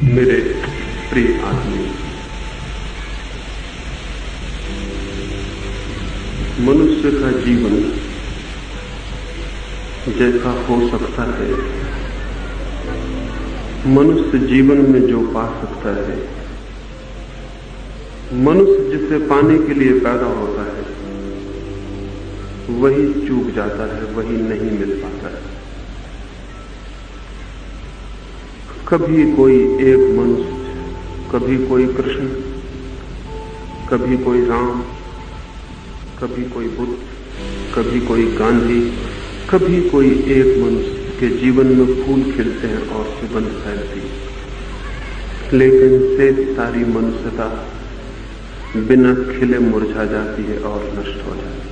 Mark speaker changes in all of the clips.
Speaker 1: मेरे प्रिय आदमी, मनुष्य का जीवन जैसा हो सकता है, मनुष्य जीवन में जो पा सकता है, मनुष्य जिसे पाने के लिए पैदा होता है, वही चूक जाता है, वही नहीं मिल पाता है। कभी कोई एक मनुष्य, कभी कोई कृष्ण, कभी कोई राम, कभी कोई बुद्ध, कभी कोई गांधी, कभी कोई एक मनुष्य के जीवन में फूल खिलते हैं और सुगंध फैलती है, लेकिन शेष सारी मनुष्यता बिना खिले मुरझा जाती है और नष्ट हो जाती है।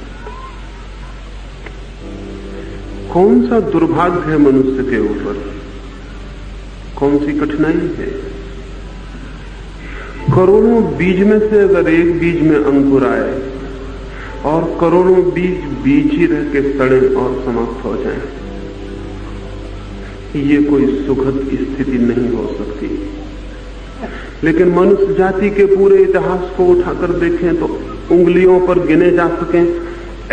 Speaker 1: कौन सा दुर्भाग्य है मनुष्य के ऊपर, कौन सी कठिनाई है? करोड़ों बीज में से अगर एक बीज में अंकुर आए और करोड़ों बीज बीज ही रह के सड़े और समाप्त हो जाएं, ये कोई सुखद स्थिति नहीं हो सकती। लेकिन मनुष्य जाति के पूरे इतिहास को उठाकर देखें तो उंगलियों पर गिने जा सकें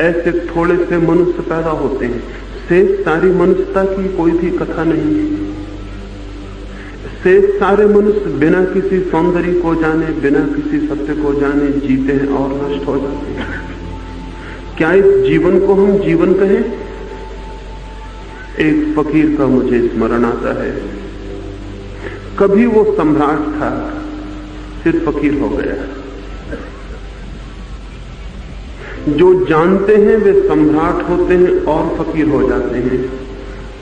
Speaker 1: ऐसे थोड़े से मनुष्य पैदा होते हैं। शेष सारी मनुष्यता की कोई भी कथा नहीं है। शेष सारे मनुष्य बिना किसी सौंदर्य को जाने, बिना किसी सत्य को जाने जीते हैं और नष्ट हो जाते हैं। क्या इस जीवन को हम जीवन कहें? एक फकीर का मुझे स्मरण आता है। कभी वो सम्राट था, फिर फकीर हो गया। जो जानते हैं वे सम्राट होते हैं और फकीर हो जाते हैं,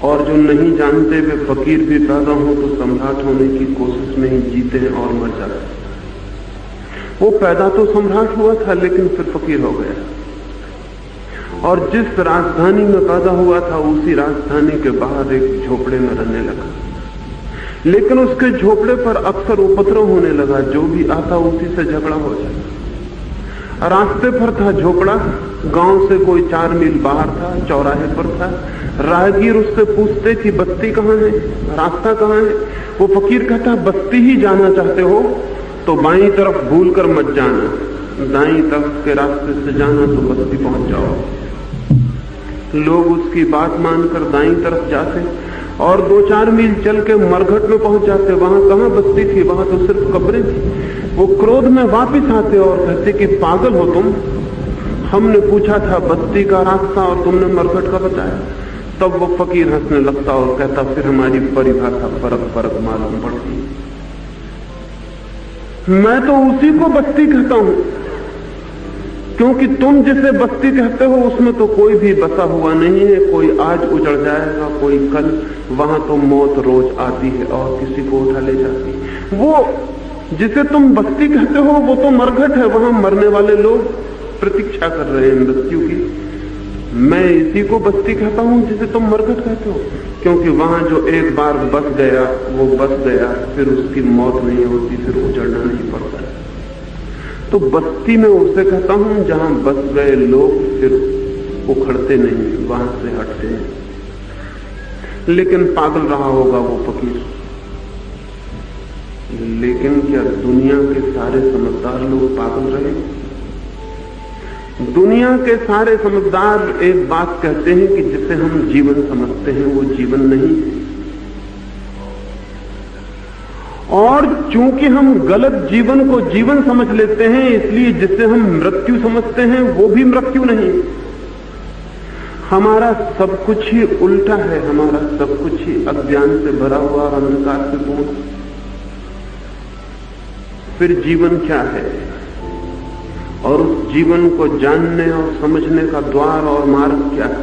Speaker 1: और जो नहीं जानते वे फकीर भी पैदा हो तो सम्राट होने की कोशिश में ही जीते हैं और मर जाते हैं। वो पैदा तो सम्राट हुआ था लेकिन फिर फकीर हो गया, और जिस राजधानी में पैदा हुआ था उसी राजधानी के बाहर एक झोपड़े में रहने लगा। लेकिन उसके झोपड़े पर अक्सर उपद्रव होने लगा, जो भी आता उसी से झगड़ा हो जाता। रास्ते पर था झोपड़ा, गांव से कोई 4 मील बाहर था, चौराहे पर था। राहगीर उससे पूछते कि बस्ती कहाँ है, रास्ता कहाँ है? वो फकीर कहता बस्ती ही जाना चाहते हो तो बाईं तरफ भूलकर मत जाना, दाईं तरफ के रास्ते से जाना तो बस्ती पहुंच जाओ। लोग उसकी बात मानकर दाईं तरफ जाते और 2-4 मील चल के मरघट में पहुंच जाते। वहां कहां बस्ती थी, वहां तो सिर्फ कब्रें थी। वो क्रोध में वापिस आते और कहते कि पागल हो तुम, हमने पूछा था बस्ती का रास्ता और तुमने मरघट का बताया। तब वो फकीर हंसने लगता और कहता फिर हमारी परिभाषा फर्क फर्क मालूम पड़ती। मैं तो उसी को बस्ती कहता हूं, क्योंकि तुम जिसे बस्ती कहते हो उसमें तो कोई भी बसा हुआ नहीं है। कोई आज उजड़ जाएगा, कोई कल। वहां तो मौत रोज आती है और किसी को उठा ले जाती है। वो जिसे तुम बस्ती कहते हो वो तो मरघट है, वहां मरने वाले लोग प्रतीक्षा कर रहे हैं मृत्यु की। मैं इसी को बस्ती कहता हूं जिसे तुम मरघट कहते हो, क्योंकि वहां जो एक बार बस गया वो बस गया, फिर उसकी मौत नहीं होती, फिर उजड़ना नहीं पड़ता। तो बस्ती में उसे कहता हूं जहां बस गए लोग फिर उखड़ते नहीं, वहां से हटते हैं। लेकिन पागल रहा होगा वो फकीर। लेकिन क्या दुनिया के सारे समझदार लोग पागल रहे? दुनिया के सारे समझदार एक बात कहते हैं कि जिसे हम जीवन समझते हैं वो जीवन नहीं है, और चूंकि हम गलत जीवन को जीवन समझ लेते हैं इसलिए जिसे हम मृत्यु समझते हैं वो भी मृत्यु नहीं। हमारा सब कुछ ही उल्टा है, हमारा सब कुछ ही अज्ञान से भरा हुआ और अंधकार से पूर्ण। फिर जीवन क्या है? और उस जीवन को जानने और समझने का द्वार और मार्ग क्या है?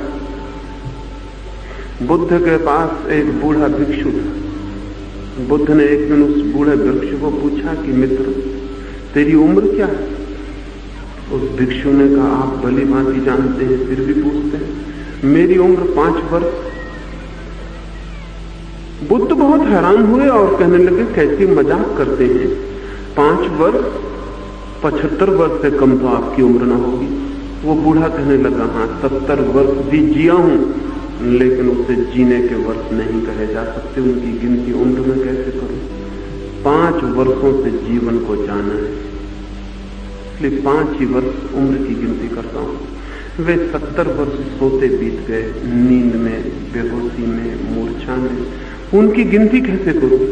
Speaker 1: बुद्ध के पास एक बूढ़ा भिक्षु था। बुद्ध ने एक दिन उस बूढ़े भिक्षु को पूछा कि मित्र तेरी उम्र क्या है? उस भिक्षु ने कहा आप भली भांति जानते हैं फिर भी पूछते हैं, मेरी उम्र 5 वर्ष। बुद्ध बहुत हैरान हुए और कहने लगे कैसी मजाक करते हैं, 5 वर्ष? 75 वर्ष से कम तो आपकी उम्र ना होगी। वो बूढ़ा कहने लगा हाँ 70 वर्ष भी जिया हूं, लेकिन उसे जीने के वर्ष नहीं कहे जा सकते, उनकी गिनती उम्र में कैसे करूं? 5 वर्षों से जीवन को जाना है, इसलिए 5 ही वर्ष उम्र की गिनती करता हूं। वे 70 वर्ष सोते बीत गए, नींद में, बेहोशी में, मूर्छा में। उनकी गिनती कैसे करूं?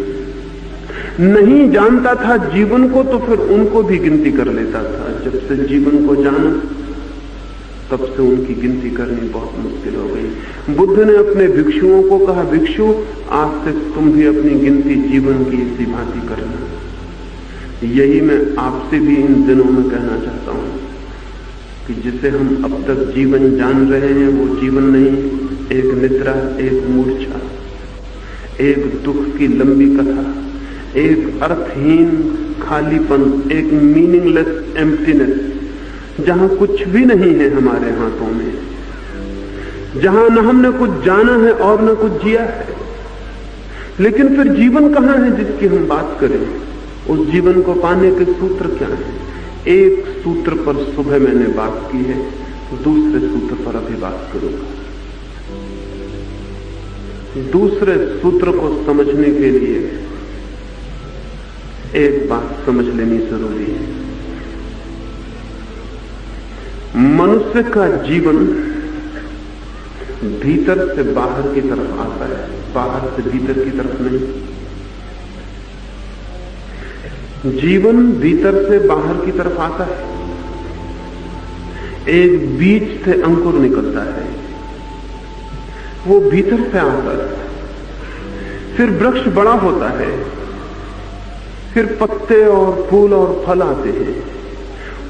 Speaker 1: नहीं जानता था जीवन को तो फिर उनको भी गिनती कर लेता था। जब से जीवन को जाना तब से उनकी गिनती करनी बहुत मुश्किल हो गई। बुद्ध ने अपने भिक्षुओं को कहा, भिक्षु आज से तुम भी अपनी गिनती जीवन की इसी भांति करना। यही मैं आपसे भी इन दिनों में कहना चाहता हूं कि जिसे हम अब तक जीवन जान रहे हैं वो जीवन नहीं, एक निद्रा, एक मूर्छा, एक दुख की लंबी कथा, एक अर्थहीन खालीपन, एक मीनिंगलेस एम्प्टीनेस, जहां कुछ भी नहीं है हमारे हाथों में, जहां न हमने कुछ जाना है और न कुछ जिया है। लेकिन फिर जीवन कहां है जिसकी हम बात करें? उस जीवन को पाने के सूत्र क्या हैं? एक सूत्र पर सुबह मैंने बात की है, दूसरे सूत्र पर अभी बात करूंगा। दूसरे सूत्र को समझने के लिए एक बात समझ लेनी जरूरी है। मनुष्य का जीवन भीतर से बाहर की तरफ आता है, बाहर से भीतर की तरफ नहीं। जीवन भीतर से बाहर की तरफ आता है। एक बीज से अंकुर निकलता है, वो भीतर से आता है, फिर वृक्ष बड़ा होता है, फिर पत्ते और फूल और फल आते हैं।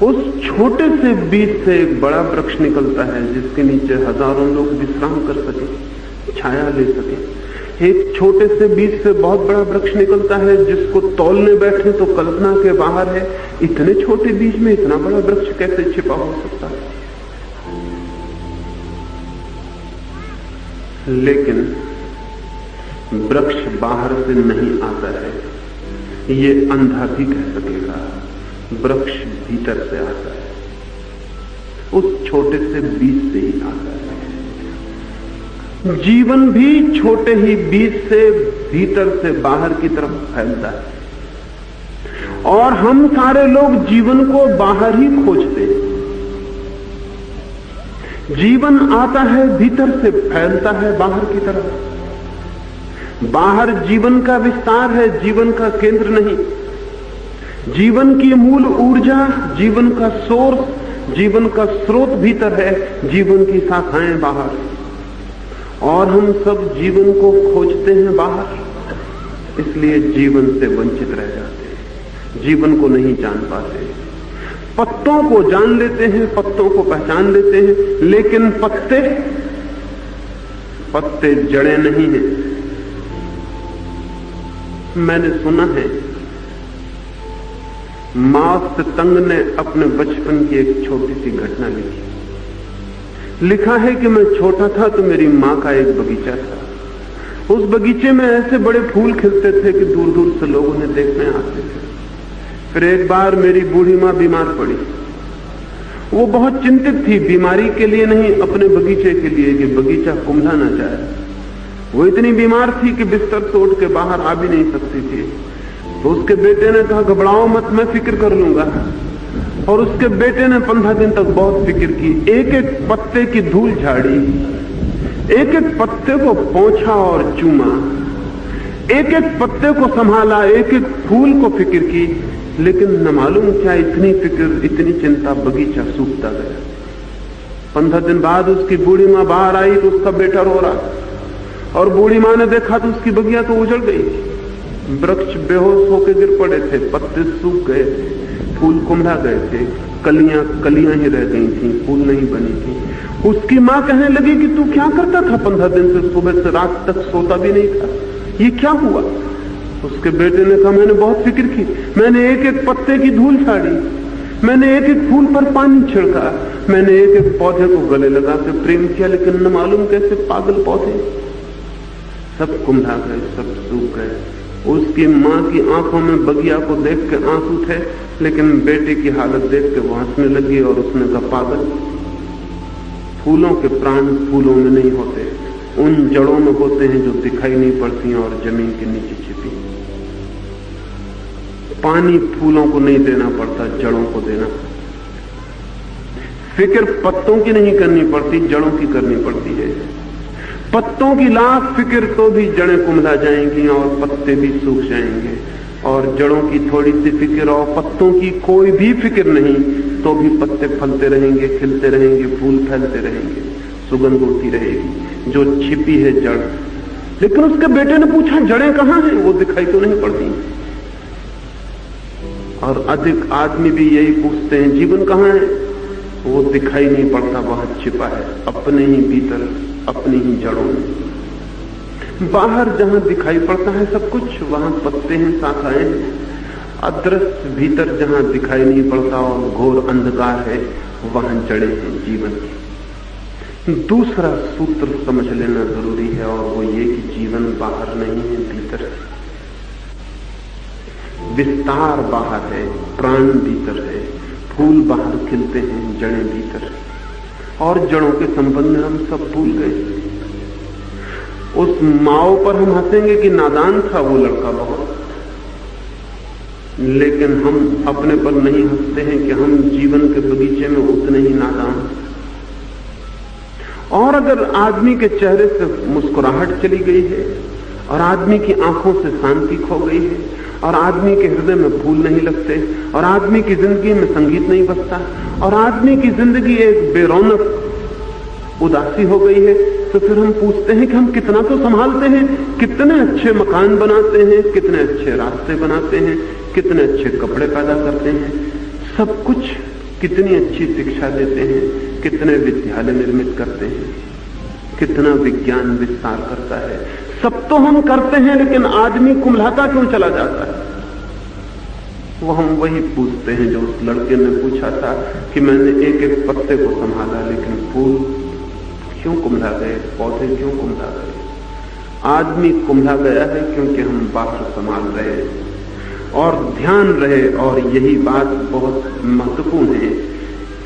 Speaker 1: उस छोटे से बीज से एक बड़ा वृक्ष निकलता है जिसके नीचे हजारों लोग विश्राम कर सके, छाया ले सके। एक छोटे से बीज से बहुत बड़ा वृक्ष निकलता है जिसको तौलने बैठे तो कल्पना के बाहर है। इतने छोटे बीज में इतना बड़ा वृक्ष कैसे छिपा हो सकता है? लेकिन वृक्ष बाहर से नहीं आता है, ये अंधा भी कह सकेगा। वृक्ष भीतर से आता है, उस छोटे से बीज से ही आता है। जीवन भी छोटे ही बीज से भीतर से बाहर की तरफ फैलता है और हम सारे लोग जीवन को बाहर ही खोजते हैं। जीवन आता है भीतर से, फैलता है बाहर की तरफ। बाहर जीवन का विस्तार है, जीवन का केंद्र नहीं। जीवन की मूल ऊर्जा, जीवन का सोर्स, जीवन का स्रोत भीतर है, जीवन की शाखाएं बाहर। और हम सब जीवन को खोजते हैं बाहर, इसलिए जीवन से वंचित रह जाते हैं, जीवन को नहीं जान पाते। पत्तों को जान लेते हैं, पत्तों को पहचान लेते हैं, लेकिन पत्ते जड़ें नहीं हैं। मैंने सुना है माओ से तंग ने अपने बचपन की एक छोटी सी घटना लिखी। लिखा है कि मैं छोटा था तो मेरी मां का एक बगीचा था। उस बगीचे में ऐसे बड़े फूल खिलते थे कि दूर दूर से लोग उन्हें देखने आते थे। फिर एक बार मेरी बूढ़ी मां बीमार पड़ी। वो बहुत चिंतित थी, बीमारी के लिए नहीं, अपने बगीचे के लिए कि बगीचा कुम्हला ना जाए। वो इतनी बीमार थी कि बिस्तर से उठ के बाहर आ भी नहीं सकती थी। तो उसके बेटे ने कहा, घबराओ मत, मैं फिक्र कर लूंगा। और उसके बेटे ने 15 दिन तक बहुत फिक्र की, एक एक पत्ते की धूल झाड़ी, एक एक पत्ते को पोंछा और चूमा, एक एक पत्ते को संभाला, एक एक फूल को फिक्र की। लेकिन न मालूम क्या इतनी फिक्र, इतनी चिंता, बगीचा सूखता गया। 15 दिन बाद उसकी बूढ़ी मां बाहर आई तो उसका बेटा रो रहा, और बूढ़ी मां ने देखा तो उसकी बगिया तो उजड़ गई। वृक्ष बेहोश होकर गिर पड़े थे, पत्ते सूख गए थे, फूल कुम्हला गए थे, कलियां ही रह गई थी, फूल नहीं बनी थी। उसकी मां कहने लगी कि तू क्या करता था 15 दिन से, सुबह से रात तक सोता भी नहीं था, ये क्या हुआ? उसके बेटे ने कहा, मैंने बहुत फिक्र की, मैंने एक एक पत्ते की धूल झाड़ी, मैंने एक एक फूल पर पानी छिड़का, मैंने एक एक पौधे को गले लगा के प्रेम किया, लेकिन न मालूम कैसे पागल पौधे सब कुम्हला गए, सब सूख गए। उसकी मां की आंखों में बगिया को देख के आंसू थे, लेकिन बेटे की हालत देख के वो हंसने लगी और उसने कहा, पागल, फूलों के प्राण फूलों में नहीं होते, उन जड़ों में होते हैं जो दिखाई नहीं पड़ती और जमीन के नीचे छिपी। पानी फूलों को नहीं देना पड़ता, जड़ों को देना। फिक्र पत्तों की नहीं करनी पड़ती, जड़ों की करनी पड़ती है। पत्तों की लाख फिक्र तो भी जड़ें कुम्हला जाएंगी और पत्ते भी सूख जाएंगे, और जड़ों की थोड़ी सी फिक्र और पत्तों की कोई भी फिक्र नहीं तो भी पत्ते फलते रहेंगे, खिलते रहेंगे, फूल फैलते रहेंगे, सुगंध होती रहेगी। जो छिपी है जड़। लेकिन उसके बेटे ने पूछा जड़ें कहां हैं? वो दिखाई तो नहीं पड़ती। और अधिक आदमी भी यही पूछते हैं जीवन कहां है? वो दिखाई नहीं पड़ता, बहुत छिपा है अपने ही भीतर, अपनी ही जड़ों में। बाहर जहां दिखाई पड़ता है सब कुछ, वहां पत्ते हैं, शाखाएं हैं। अदृश्य भीतर जहां दिखाई नहीं पड़ता और घोर अंधकार है, वहां जड़ें हैं जीवन की। दूसरा सूत्र समझ लेना जरूरी है, और वो ये कि जीवन बाहर नहीं है, भीतर है। विस्तार बाहर है, प्राण भीतर है, फूल बाहर खिलते हैं, जड़ें भीतर है। और जड़ों के संबंध में हम सब भूल गए। उस माओ पर हम हंसेंगे कि नादान था वो लड़का बहुत, लेकिन हम अपने पर नहीं हंसते हैं कि हम जीवन के बगीचे में उतने ही नादान। और अगर आदमी के चेहरे से मुस्कुराहट चली गई है, और आदमी की आंखों से शांति खो गई है, और आदमी के हृदय में फूल नहीं लगते, और आदमी की जिंदगी में संगीत नहीं बजता, और आदमी की जिंदगी एक बेरौनक उदासी हो गई है, तो फिर हम पूछते हैं कि हम कितना तो संभालते हैं, कितने अच्छे मकान बनाते हैं, कितने अच्छे रास्ते बनाते हैं, कितने अच्छे कपड़े पैदा करते हैं, सब कुछ कितनी अच्छी शिक्षा देते हैं, कितने विद्यालय निर्मित करते हैं, कितना विज्ञान विस्तार करता है। सब तो हम करते हैं, लेकिन आदमी कुम्हलाता क्यों चला जाता है? वो हम वही पूछते हैं जो उस लड़के ने पूछा था कि मैंने एक एक पत्ते को संभाला, लेकिन फूल क्यों कुम्हला गए, पौधे क्यों कुम्हला गए? आदमी कुम्हला गया है क्योंकि हम बाहर संभाल रहे हैं। और ध्यान रहे, और यही बात बहुत महत्वपूर्ण है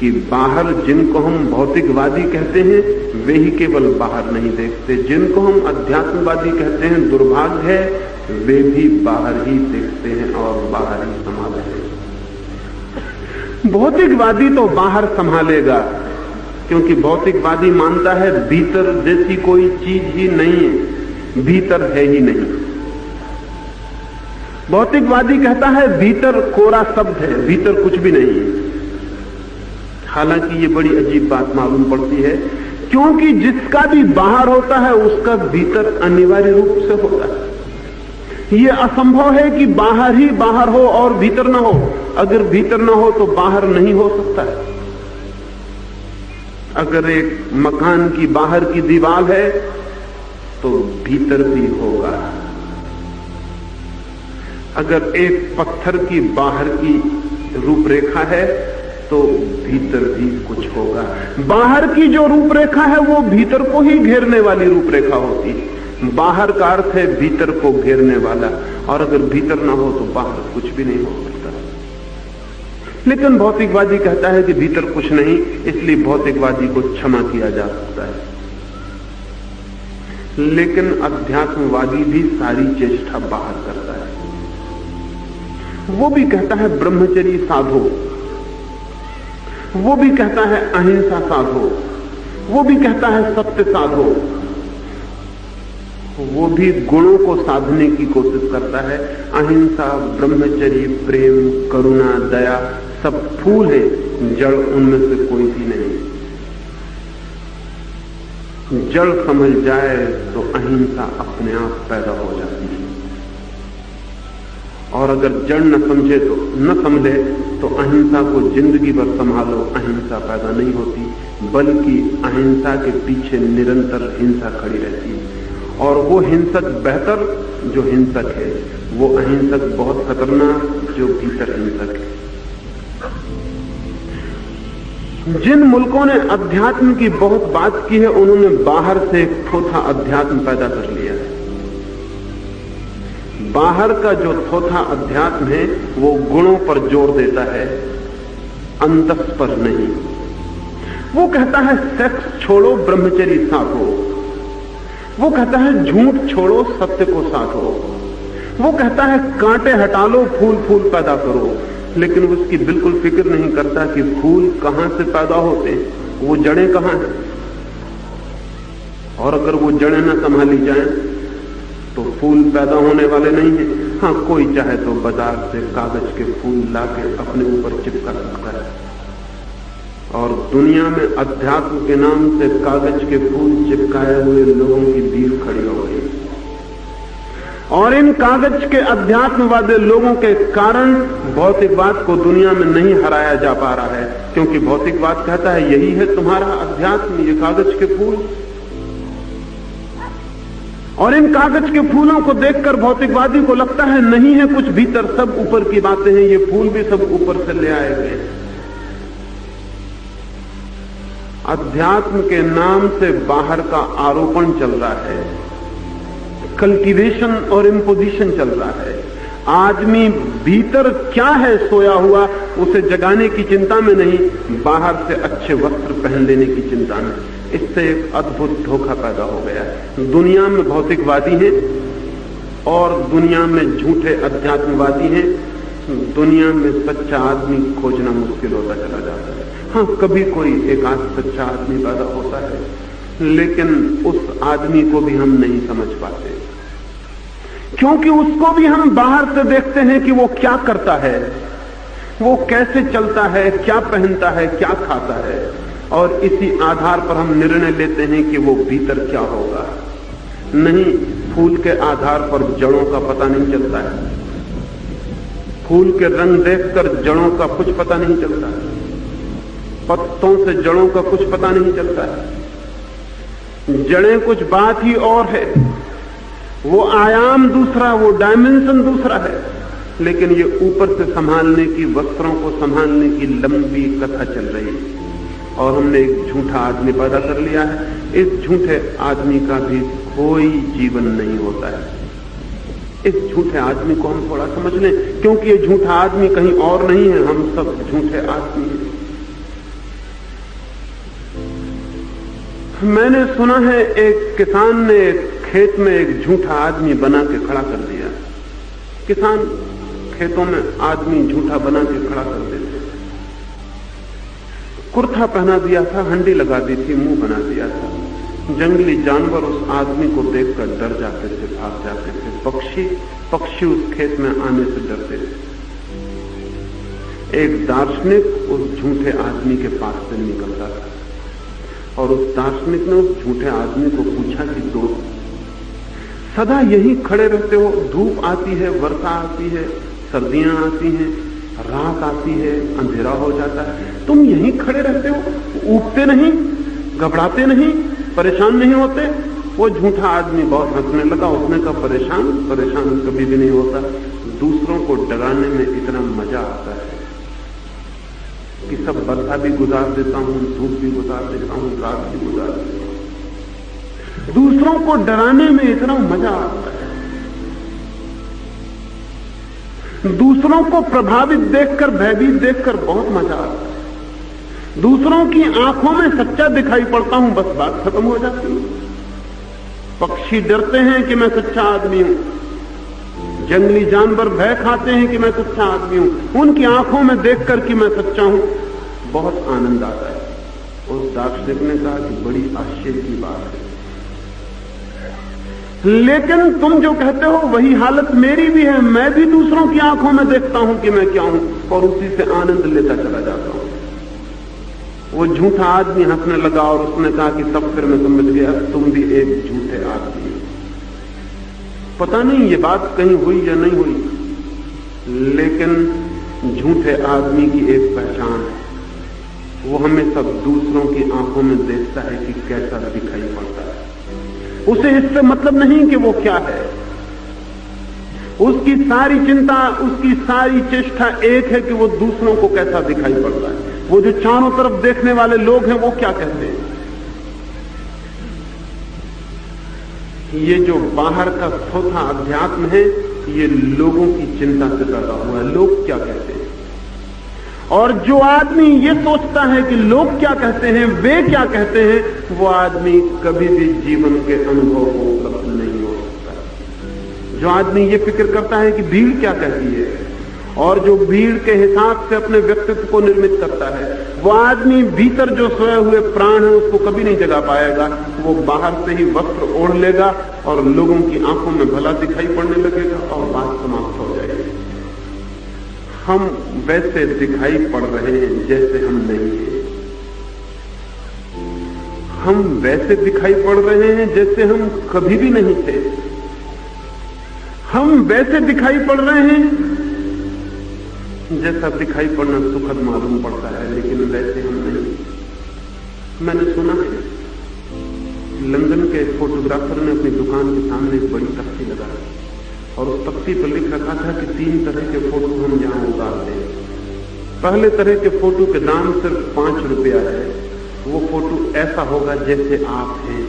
Speaker 1: कि बाहर जिनको हम भौतिकवादी कहते हैं वे ही केवल बाहर नहीं देखते, जिनको हम अध्यात्मवादी कहते हैं दुर्भाग्य है, वे भी बाहर ही देखते हैं और बाहर ही संभालते हैं। भौतिकवादी तो बाहर संभालेगा, क्योंकि भौतिकवादी मानता है भीतर जैसी कोई चीज ही नहीं है, भीतर है ही नहीं। भौतिकवादी कहता है भीतर कोरा शब्द है, भीतर कुछ भी नहीं है। हालांकि ये बड़ी अजीब बात मालूम पड़ती है, क्योंकि जिसका भी बाहर होता है उसका भीतर अनिवार्य रूप से होता है। ये असंभव है कि बाहर ही बाहर हो और भीतर ना हो। अगर भीतर ना हो तो बाहर नहीं हो सकता है। अगर एक मकान की बाहर की दीवार है तो भीतर भी होगा। अगर एक पत्थर की बाहर की रूपरेखा है तो भीतर भी कुछ होगा। बाहर की जो रूपरेखा है वो भीतर को ही घेरने वाली रूपरेखा होती है। बाहर का अर्थ है भीतर को घेरने वाला, और अगर भीतर ना हो तो बाहर कुछ भी नहीं हो सकता। लेकिन भौतिकवादी कहता है कि भीतर कुछ नहीं, इसलिए भौतिकवादी को क्षमा किया जा सकता है। लेकिन अध्यात्मवादी भी सारी चेष्टा बाहर करता है। वो भी कहता है ब्रह्मचर्य साधो, वो भी कहता है अहिंसा साधो, वो भी कहता है सत्य साधो, वो भी गुणों को साधने की कोशिश करता है। अहिंसा, ब्रह्मचर्य, प्रेम, करुणा, दया सब फूल है, जड़ उनमें से कोई भी नहीं। जड़ समझ जाए तो अहिंसा अपने आप पैदा हो जाती है, और अगर जड़ न समझे तो न समझे तो अहिंसा को जिंदगी भर संभालो, अहिंसा पैदा नहीं होती, बल्कि अहिंसा के पीछे निरंतर हिंसा खड़ी रहती है। और वो हिंसक बेहतर जो हिंसक है, वो अहिंसक बहुत खतरनाक जो भीतर हिंसक है। जिन मुल्कों ने अध्यात्म की बहुत बात की है, उन्होंने बाहर से एक थोथा अध्यात्म पैदा कर लिया है। बाहर का जो थोथा अध्यात्म है वो गुणों पर जोर देता है, अंतस पर नहीं। वो कहता है सेक्स छोड़ो, ब्रह्मचर्य साधो। वो कहता है झूठ छोड़ो, सत्य को साधो। वो कहता है कांटे हटा लो, फूल फूल पैदा करो, लेकिन उसकी बिल्कुल फिक्र नहीं करता कि फूल कहां से पैदा होते हैं, वो जड़ें कहां हैं, और अगर वो जड़ें न संभाली जाएं तो फूल पैदा होने वाले नहीं हैं। हाँ, कोई चाहे तो बाजार से कागज के फूल लाके अपने ऊपर चिपका सकता है, और दुनिया में अध्यात्म के नाम से कागज के फूल चिपकाए हुए लोगों की भीड़ खड़ी हो गई, और इन कागज के अध्यात्मवादी लोगों के कारण भौतिकवाद को दुनिया में नहीं हराया जा पा रहा है, क्योंकि भौतिकवाद कहता है यही है तुम्हारा अध्यात्म, ये कागज के फूल। और इन कागज के फूलों को देखकर भौतिकवादी को लगता है नहीं है कुछ भीतर, सब ऊपर की बातें हैं, ये फूल भी सब ऊपर से ले आए गए। अध्यात्म के नाम से बाहर का आरोपण चल रहा है, कल्टीवेशन और इम्पोजिशन चल रहा है। आदमी भीतर क्या है सोया हुआ, उसे जगाने की चिंता में नहीं, बाहर से अच्छे वस्त्र पहन लेने की चिंता में। इससे एक अद्भुत धोखा पैदा हो गया है। दुनिया में भौतिकवादी हैं और दुनिया में झूठे अध्यात्मवादी हैं। दुनिया में सच्चा आदमी खोजना मुश्किल होता चला जाता है। हाँ, कभी कोई एक आध सच्चा आदमी पैदा होता है, लेकिन उस आदमी को भी हम नहीं समझ पाते, क्योंकि उसको भी हम बाहर से देखते हैं कि वो क्या करता है, वो कैसे चलता है, क्या पहनता है, क्या खाता है, और इसी आधार पर हम निर्णय लेते हैं कि वो भीतर क्या होगा। नहीं, फूल के आधार पर जड़ों का पता नहीं चलता है, फूल के रंग देखकर जड़ों का कुछ पता नहीं चलता है, पत्तों से जड़ों का कुछ पता नहीं चलता है। जड़ें कुछ बात ही और है, वो आयाम दूसरा, वो डायमेंशन दूसरा है, लेकिन ये ऊपर से संभालने की, वस्त्रों को संभालने की लंबी कथा चल रही है, और हमने एक झूठा आदमी पैदा कर लिया है। इस झूठे आदमी का भी कोई जीवन नहीं होता है। इस झूठे आदमी को हम थोड़ा समझ लें, क्योंकि ये झूठा आदमी कहीं और नहीं है, हम सब झूठे आदमी हैं। मैंने सुना है एक किसान ने खेत में एक झूठा आदमी बना के खड़ा कर दिया। किसान खेतों में आदमी झूठा बना के खड़ा कर देते, कुर्ता पहना दिया था, हंडी लगा दी थी, मुंह बना दिया था। जंगली जानवर उस आदमी को देखकर डर जाते थे, भाग जाते थे। पक्षी उस खेत में आने से डरते थे। एक दार्शनिक उस झूठे आदमी के पास से निकलता था, और उस दार्शनिक ने उस झूठे आदमी को पूछा कि दोस्त, सदा यही खड़े रहते हो, धूप आती है, वर्षा आती है, सर्दियां आती हैं, रात आती है, अंधेरा हो जाता है, तुम यहीं खड़े रहते हो, ऊबते नहीं, घबराते नहीं, परेशान नहीं होते? वो झूठा आदमी बहुत हंसने लगा। उसने कहा, परेशान कभी भी नहीं होता, दूसरों को डराने में इतना मजा आता है कि सब वर्षा भी गुजार देता हूं, धूप भी गुजार देता हूं, रात भी गुजार देता हूं। दूसरों को डराने में इतना मजा आता है, दूसरों को प्रभावित देखकर, भयभीत देखकर बहुत मजा आता है। दूसरों की आंखों में सच्चा दिखाई पड़ता हूं, बस बात खत्म हो जाती है। पक्षी डरते हैं कि मैं सच्चा आदमी हूं, जंगली जानवर भय खाते हैं कि मैं सच्चा आदमी हूं, उनकी आंखों में देखकर कि मैं सच्चा हूं बहुत आनंद आता है। उस दार्शनिक ने कहा कि बड़ी आश्चर्य की बात है, लेकिन तुम जो कहते हो वही हालत मेरी भी है। मैं भी दूसरों की आंखों में देखता हूं कि मैं क्या हूं, और उसी से आनंद लेता चला जाता हूं। वो झूठा आदमी हंसने लगा और उसने कहा कि तब फिर मैं समझ गया, तुम भी एक झूठे आदमी हो। पता नहीं ये बात कहीं हुई या नहीं हुई, लेकिन झूठे आदमी की एक पहचान है, वो हमेशा दूसरों की आंखों में देखता है कि कैसा दिखाई पड़ता है। उसे इससे मतलब नहीं कि वो क्या है, उसकी सारी चिंता, उसकी सारी चेष्टा एक है कि वो दूसरों को कैसा दिखाई पड़ता है। वो जो चारों तरफ देखने वाले लोग हैं वो क्या कहते हैं। ये जो बाहर का थोथा अध्यात्म है, ये लोगों की चिंता से पैदा हुआ है, लोग क्या कहते हैं। और जो आदमी ये सोचता है कि लोग क्या कहते हैं, वे क्या कहते हैं, वो आदमी कभी भी जीवन के अनुभव को उपलब्ध नहीं हो सकता। जो आदमी ये फिक्र करता है कि भीड़ क्या कहती है, और जो भीड़ के हिसाब से अपने व्यक्तित्व को निर्मित करता है, वो आदमी भीतर जो सोए हुए प्राण है उसको कभी नहीं जगा पाएगा। वो बाहर से ही वस्त्र ओढ़ लेगा और लोगों की आंखों में भला दिखाई पड़ने लगेगा और बात समाप्त हो जाएगी। हम वैसे दिखाई पड़ रहे हैं जैसे हम नहीं हैं। हम वैसे दिखाई पड़ रहे हैं जैसे हम कभी भी नहीं थे। हम वैसे दिखाई पड़ रहे हैं जैसा दिखाई पड़ना सुखद मालूम पड़ता है, लेकिन वैसे हम नहीं। मैंने सुना है लंदन के फोटोग्राफर ने अपनी दुकान के सामने एक बड़ी तख्ती लगाई और उस तख्ती पर लिख रखा था कि 3 तरह के फोटो हम यहां उतारते हैं। पहले तरह के फोटो के दाम सिर्फ 5 रुपया है। वो फोटो ऐसा होगा जैसे आप हैं।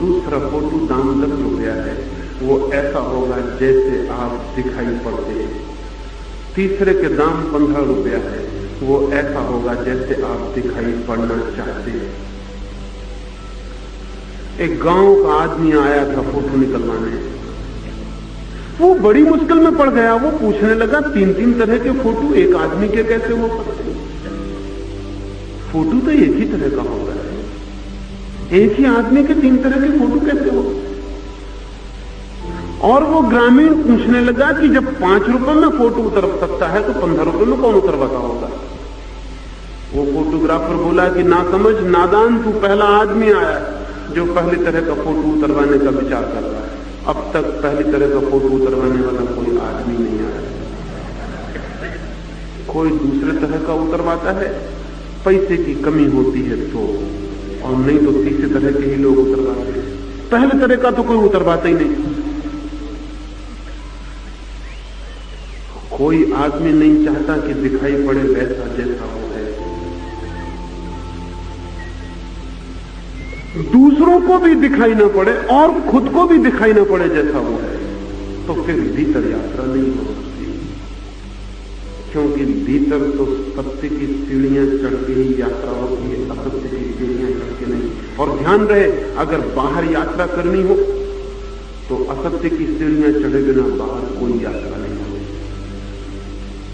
Speaker 1: दूसरा फोटो दाम 10 रुपया है। वो ऐसा होगा जैसे आप दिखाई पड़ते हैं। तीसरे के दाम 15 रुपया है। वो ऐसा होगा जैसे आप दिखाई पड़ना चाहते हैं। एक गांव का आदमी आया था फोटो निकलवाने। वो बड़ी मुश्किल में पड़ गया। वो पूछने लगा 3-3 तरह के फोटो एक आदमी के कैसे हो सकते हैं? फोटो तो एक ही तरह का होगा। एक ही आदमी के 3 तरह के फोटो कैसे हो? और वो ग्रामीण पूछने लगा कि जब 5 रुपए में फोटो उतर सकता है तो 15 रुपए में कौन उतरवाता होगा? वो फोटोग्राफर बोला कि ना समझ नादान, तू पहला आदमी आया जो पहली तरह का फोटो उतरवाने का विचार कर रहा है। अब तक पहली तरह का फोटो उतरवाने वाला कोई आदमी नहीं आया। कोई दूसरे तरह का उतरवाता है, पैसे की कमी होती है तो, और नहीं तो तीसरे तरह के ही लोग उतरवाते हैं। पहले तरह का तो कोई उतरवाता ही नहीं। कोई आदमी नहीं चाहता कि दिखाई पड़े वैसा जैसा वो है। दूसरों को भी दिखाई ना पड़े और खुद को भी दिखाई ना पड़े जैसा वो है, तो फिर भीतर यात्रा नहीं हो सकती। क्योंकि भीतर तो सत्य की सीढ़ियां चढ़ के ही यात्रा होती है, असत्य की सीढ़ियां चढ़ के नहीं। और ध्यान रहे, अगर बाहर यात्रा करनी हो तो असत्य की सीढ़ियां चढ़े बिना बाहर कोई यात्रा नहीं हो।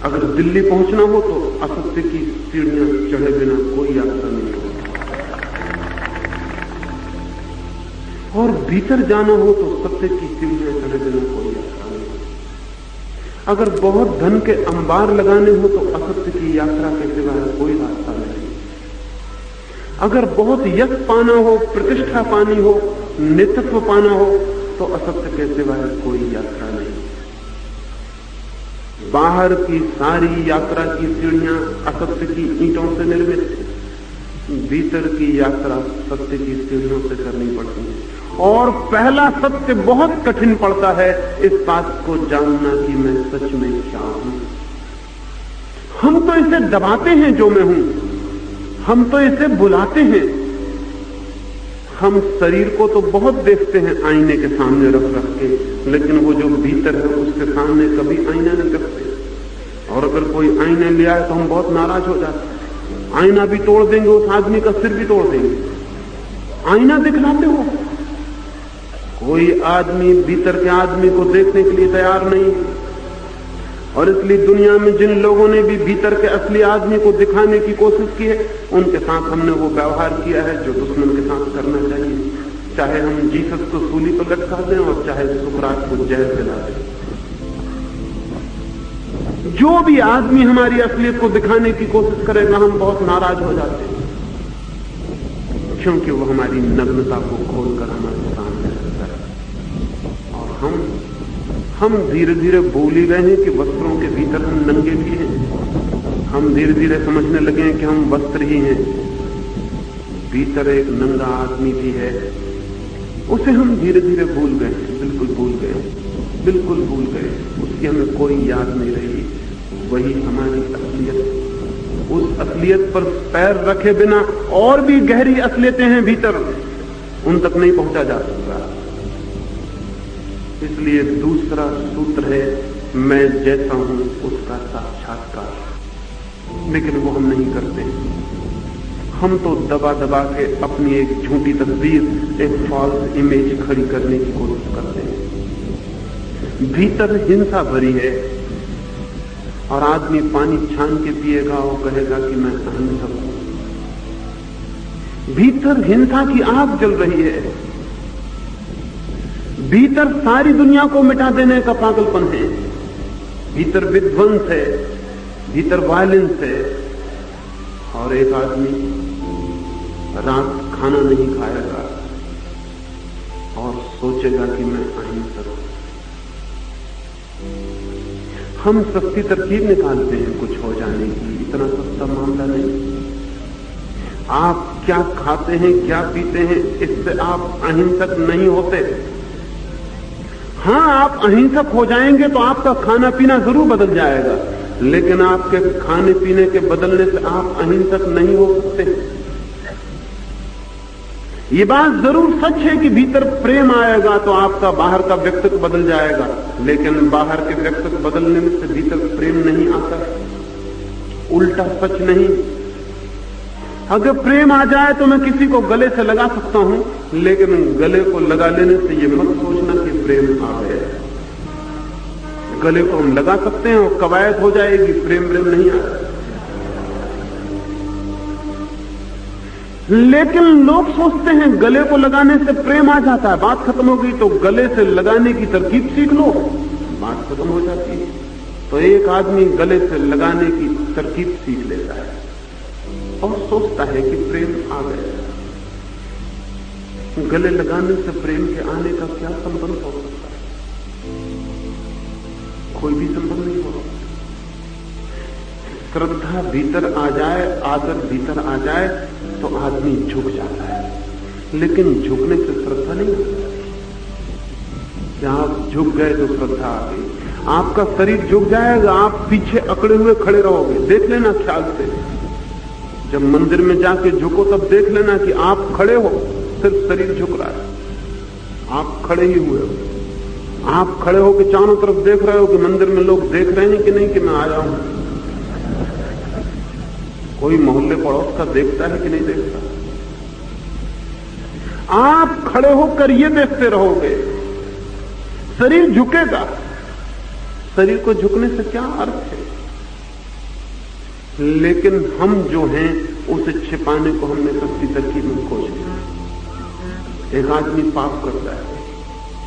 Speaker 1: अगर दिल्ली पहुंचना हो तो असत्य की सीढ़ियां चढ़े बिना कोई यात्रा नहीं हो। और भीतर जाना हो तो सत्य की सीढ़ियां चढ़े बिना कोई यात्रा नहीं हो। अगर बहुत धन के अंबार लगाने हो तो असत्य की यात्रा के सिवाय कोई रास्ता नहीं। अगर बहुत यश पाना हो, प्रतिष्ठा पानी हो, नेतृत्व पाना हो तो असत्य के सिवाय कोई यात्रा नहीं। बाहर की सारी यात्रा की सीढ़ियां असत्य की ईंटों से निर्मित है। भीतर की यात्रा सत्य की सीढ़ियों से करनी पड़ती है। और पहला सत्य बहुत कठिन पड़ता है, इस बात को जानना कि मैं सच में क्या हूं। हम तो इसे दबाते हैं जो मैं हूं, हम तो इसे बुलाते हैं। हम शरीर को तो बहुत देखते हैं आईने के सामने रख रख के, लेकिन वो जो भीतर है उसके सामने कभी आईना नहीं रखते। और अगर कोई आईने ले आए तो हम बहुत नाराज हो जाते हैं। आईना भी तोड़ देंगे, उस आदमी का सिर भी तोड़ देंगे। आईना दिखलाते हो। कोई आदमी भीतर के आदमी को देखने के लिए तैयार नहीं। और इसलिए दुनिया में जिन लोगों ने भी भीतर के असली आदमी को दिखाने की कोशिश की है, उनके साथ हमने वो व्यवहार किया है जो दुश्मन के साथ करना चाहिए। चाहे हम जीसस को सूली पर लटका दें और चाहे सुकरात को जहर पिला दें। जो भी आदमी हमारी असलियत को दिखाने की कोशिश करेगा, हम बहुत नाराज हो जाते हैं, क्योंकि वो हमारी नग्नता को खोलकर हमारे सामने रखता है। और हम धीरे धीरे भूल ही गए हैं कि वस्त्रों के भीतर हम नंगे भी हैं। हम धीरे धीरे समझने लगे हैं कि हम वस्त्र ही हैं। भीतर एक नंगा आदमी भी है, उसे हम धीरे धीरे भूल गए, बिल्कुल भूल गए, बिल्कुल भूल गए। उसकी हमें कोई याद नहीं रही। वही हमारी असलियत। उस असलियत पर पैर रखे बिना और भी गहरी असलियतें हैं भीतर, उन तक नहीं पहुंचा जा सकता। इसलिए दूसरा सूत्र है, मैं जैसा हूं उसका साक्षात्कार। लेकिन वो हम नहीं करते। हम तो दबा दबा के अपनी एक झूठी तस्वीर, एक फॉल्स इमेज खड़ी करने की कोशिश करते हैं। भीतर हिंसा भरी है और आदमी पानी छान के पिएगा और कहेगा कि मैं अहिंसक हूं। भीतर हिंसा की आग जल रही है, भीतर सारी दुनिया को मिटा देने का पागलपन है, भीतर विध्वंस है, भीतर वायलेंस है। और एक आदमी रात खाना नहीं खाएगा और सोचेगा कि मैं अहिंसक हूं। हम सस्ती तरकीब निकालते हैं कुछ हो जाने की, इतना सस्ता मामला नहीं। आप क्या खाते हैं, क्या पीते हैं, इससे आप अहिंसक नहीं होते। हां, आप अहिंसक हो जाएंगे तो आपका खाना पीना जरूर बदल जाएगा, लेकिन आपके खाने पीने के बदलने से आप अहिंसक नहीं हो सकते। ये बात जरूर सच है कि भीतर प्रेम आएगा तो आपका बाहर का व्यक्तित्व बदल जाएगा, लेकिन बाहर के व्यक्तित्व बदलने में से भीतर प्रेम नहीं आता। उल्टा सच नहीं। अगर प्रेम आ जाए तो मैं किसी को गले से लगा सकता हूं, लेकिन गले को लगा लेने से ये मत सोचना कि प्रेम आ गया। गले को हम लगा सकते हैं और कवायद हो जाएगी, प्रेम नहीं आएगा। लेकिन लोग सोचते हैं गले को लगाने से प्रेम आ जाता है, बात खत्म हो गई। तो गले से लगाने की तरकीब सीख लो, बात खत्म हो जाती है। तो एक आदमी गले से लगाने की तरकीब सीख लेता है और सोचता है कि प्रेम आ गया। गले लगाने से प्रेम के आने का क्या संबंध हो सकता है? कोई भी संबंध नहीं हो। श्रद्धा भीतर आ जाए, आदर भीतर आ जाए तो आदमी झुक जाता है, लेकिन झुकने से श्रद्धा नहीं होती। आप झुक गए तो श्रद्धा आ गई। आपका शरीर झुक जाएगा, आप पीछे अकड़े हुए खड़े रहोगे। देख लेना ख्याल से, जब मंदिर में जाके झुको तब देख लेना कि आप खड़े हो, सिर्फ शरीर झुक रहा है, आप खड़े ही हुए हो। आप खड़े हो के चारों तरफ देख रहे हो कि मंदिर में लोग देख रहे हैं कि नहीं कि मैं आया हूं। कोई मोहल्ले पड़ोस का देखता है कि नहीं देखता। आप खड़े होकर ये देखते रहोगे, शरीर झुकेगा। शरीर को झुकने से क्या अर्थ है? लेकिन हम जो हैं उसे छिपाने को हमने सस्ती तरकीब में खोज लिया। एक आदमी पाप करता है,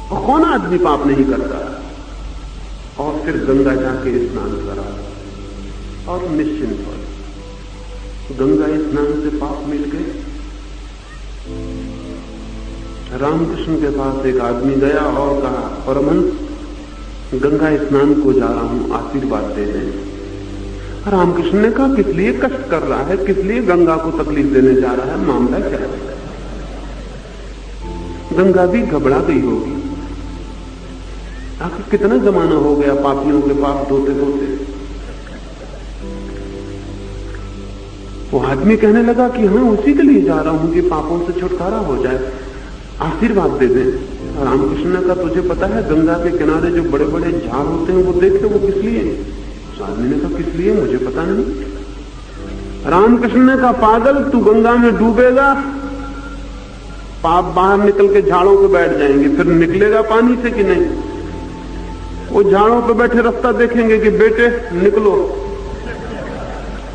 Speaker 1: और कौन आदमी पाप नहीं करता, और फिर गंगा जाके स्नान करा और निश्चिंत हो। गंगा स्नान से पाप मिल गए। रामकृष्ण के पास एक आदमी गया और कहा, परमहंस गंगा स्नान को जा रहा हूं, आशीर्वाद दे दें। रामकृष्ण ने कहा, किस लिए कष्ट कर रहा है, किस लिए गंगा को तकलीफ देने जा रहा है, मामला क्या है? गंगा भी घबरा गई होगी। आखिर कितना जमाना हो गया पापियों के पाप धोते धोते। वो आदमी कहने लगा कि हाँ, उसी के लिए जा रहा हूं कि पापों से छुटकारा हो जाए, आशीर्वाद दे दें। रामकृष्ण ने कहा, तुझे पता है गंगा के किनारे जो बड़े बड़े झाड़ होते हैं वो देखे, वो किस लिए? उस आदमी ने कहा, किस लिए? मुझे पता नहीं। रामकृष्ण ने कहा, पागल, तू गंगा में डूबेगा, पाप बाहर निकल के झाड़ों पे बैठ जाएंगे, फिर निकलेगा पानी से कि नहीं? वो झाड़ों पे बैठे रास्ता देखेंगे कि बेटे निकलो,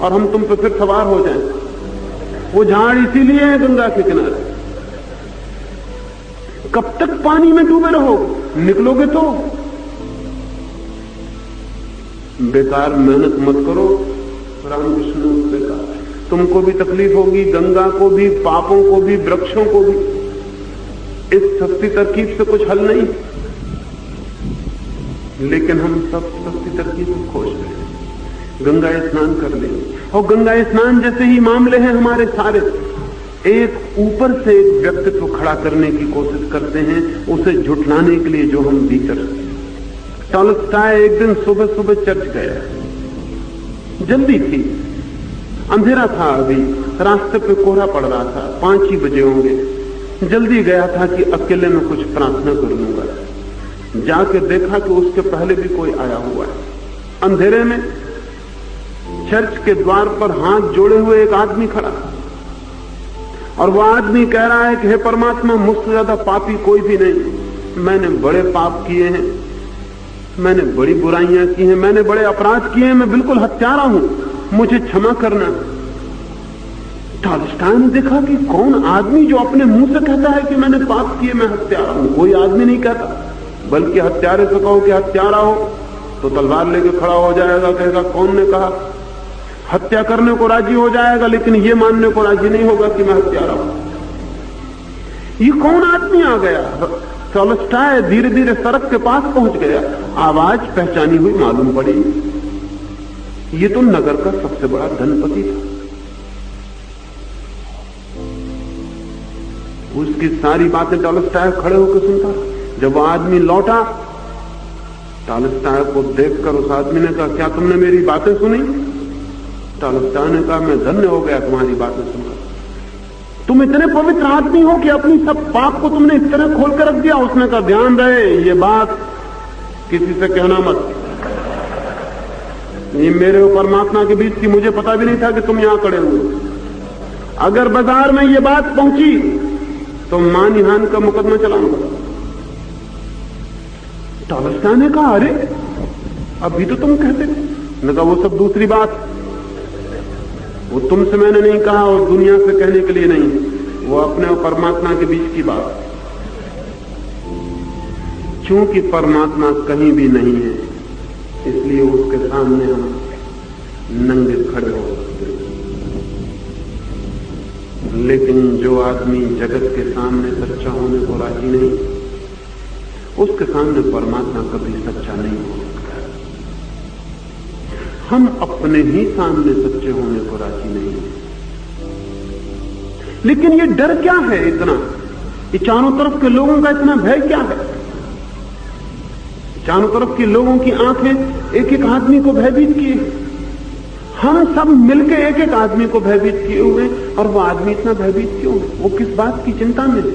Speaker 1: और हम तुम पे फिर सवार हो जाएं। वो झाड़ इसीलिए है गंगा के किनारे। कब तक पानी में डूबे रहोगे? निकलोगे तो बेकार मेहनत मत करो। रामकृष्ण ने कहा, तुमको भी तकलीफ होगी, गंगा को भी, पापों को भी, वृक्षों को भी। इस सस्ती तरकीब से कुछ हल नहीं। लेकिन हम सब सस्ती तरकीब खोज रहे हैं। गंगा स्नान कर ले, और गंगा स्नान जैसे ही मामले हैं हमारे सारे, एक ऊपर से एक व्यक्तित्व खड़ा करने की कोशिश करते हैं, उसे झुठलाने के लिए जो हम भीतर। टॉलस्टॉय एक दिन सुबह सुबह चर्च गया, जल्दी थी, अंधेरा था, अभी रास्ते पे कोहरा पड़ रहा था, 5 ही बजे होंगे। जल्दी गया था कि अकेले में कुछ प्रार्थना कर लूंगा। जाके देखा कि उसके पहले भी कोई आया हुआ है। अंधेरे में चर्च के द्वार पर हाथ जोड़े हुए एक आदमी खड़ा, और वह आदमी कह रहा है कि हे परमात्मा, मुझसे ज्यादा पापी कोई भी नहीं, मैंने बड़े पाप किए हैं, मैंने बड़ी बुराइयां की हैं, मैंने बड़े अपराध किए हैं, मैं बिल्कुल हत्यारा हूं, मुझे क्षमा करना। टॉलस्टॉय ने देखा कि कौन आदमी जो अपने मुंह से कहता है कि मैंने पाप किए, मैं हत्यारा हूं। कोई आदमी नहीं कहता, बल्कि हत्यारे से कहो कि हत्यारा हो तो तलवार लेके खड़ा हो जाएगा, कहेगा कौन ने कहा। हत्या करने को राजी हो जाएगा, लेकिन ये मानने को राजी नहीं होगा कि मैं हत्यारा हूं। ये कौन आदमी आ गया? टॉलस्टॉय धीरे धीरे सड़क के पास पहुंच गया, आवाज पहचानी हुई मालूम पड़ी। ये तो नगर का सबसे बड़ा धनपति था। उसकी सारी बातें टॉलस्टॉय खड़े होकर सुनता। जब वो आदमी लौटा, टॉलस्टॉय को देखकर उस आदमी ने कहा, क्या तुमने मेरी बातें सुनी? टॉलस्टॉय ने कहा, मैं धन्य हो गया तुम्हारी बातें सुनकर। तुम इतने पवित्र आदमी हो कि अपनी सब पाप को तुमने इस तरह खोल कर रख दिया। उसने कहा, ध्यान रहे, ये बात किसी से कहना मत। ये मेरे और परमात्मा के बीच की मुझे पता भी नहीं था कि तुम यहां खड़े हुए। अगर बाजार में ये बात पहुंची तो मानहानि का मुकदमा चलाऊंगा। टॉलस्टॉय ने कहा, अरे अभी तो तुम कहते थे। मैं कहा, वो सब दूसरी बात, वो तुमसे मैंने नहीं कहा और दुनिया से कहने के लिए नहीं, वो अपने और परमात्मा के बीच की बात। क्योंकि परमात्मा कहीं भी नहीं है, इसलिए उसके सामने हम नंगे खड़े हो सकते। लेकिन जो आदमी जगत के सामने सच्चा होने को राजी नहीं, उसके सामने परमात्मा कभी सच्चा नहीं हो सकता। हम अपने ही सामने सच्चे होने को राजी नहीं हैं। लेकिन ये डर क्या है इतना? ये चारों तरफ के लोगों का इतना भय क्या है? चारों तरफ के लोगों की आंखें एक एक आदमी को भयभीत किए। हम सब मिलकर एक एक आदमी को भयभीत किए हुए, और वो आदमी इतना भयभीत क्यों? वो किस बात की चिंता में है?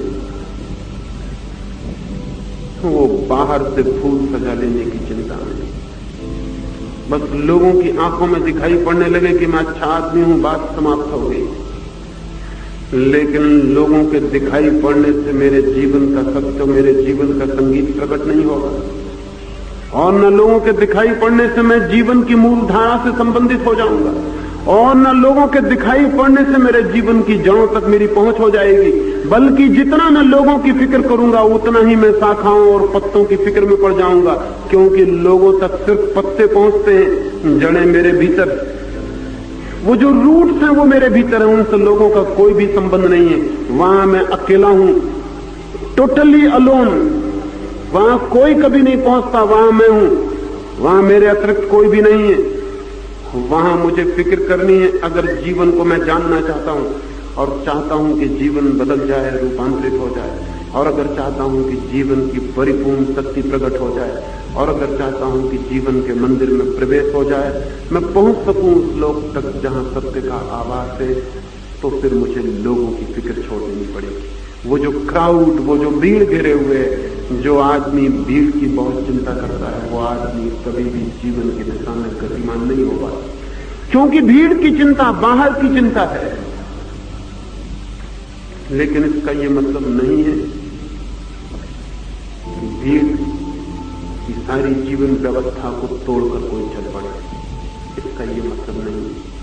Speaker 1: वो बाहर से फूल सजा लेने की चिंता में। बस लोगों की आंखों में दिखाई पड़ने लगे कि मैं अच्छा आदमी हूं, बात समाप्त हो गई। लेकिन लोगों के दिखाई पड़ने से मेरे जीवन का सत्य, मेरे जीवन का संगीत प्रकट नहीं होगा। और न लोगों के दिखाई पड़ने से मैं जीवन की मूल धारा से संबंधित हो जाऊंगा, और न लोगों के दिखाई पड़ने से मेरे जीवन की जड़ों तक मेरी पहुंच हो जाएगी। बल्कि जितना मैं लोगों की फिक्र करूंगा, उतना ही मैं शाखाओं और पत्तों की फिक्र में पड़ जाऊंगा। क्योंकि लोगों तक सिर्फ पत्ते पहुंचते हैं, जड़ें मेरे भीतर, वो जो रूट्स हैं वो मेरे भीतर है, उनसे लोगों का कोई भी संबंध नहीं है। वहां मैं अकेला हूं, टोटली अलोन। वहां कोई कभी नहीं पहुंचता, वहां मैं हूं, वहां मेरे अतिरिक्त कोई भी नहीं है। वहां मुझे फिक्र करनी है। अगर जीवन को मैं जानना चाहता हूं और चाहता हूं कि जीवन बदल जाए, रूपांतरित हो जाए, और अगर चाहता हूं कि जीवन की परिपूर्ण शक्ति प्रकट हो जाए, और अगर चाहता हूं कि जीवन के मंदिर में प्रवेश हो जाए, मैं पहुंच सकूं उस लोक तक जहां सत्य का आवाज है, तो फिर मुझे लोगों की फिक्र छोड़ देनी पड़ेगी। वो जो क्राउड, वो जो भीड़ घेरे हुए है, जो आदमी भीड़ की बहुत चिंता करता है, वो आदमी कभी भी जीवन की दिशा में गतिमान नहीं हो पाता। क्योंकि भीड़ की चिंता बाहर की चिंता है। लेकिन इसका ये मतलब नहीं है कि भीड़ की सारी जीवन व्यवस्था को तोड़कर कोई चल पड़े। इसका ये मतलब नहीं है।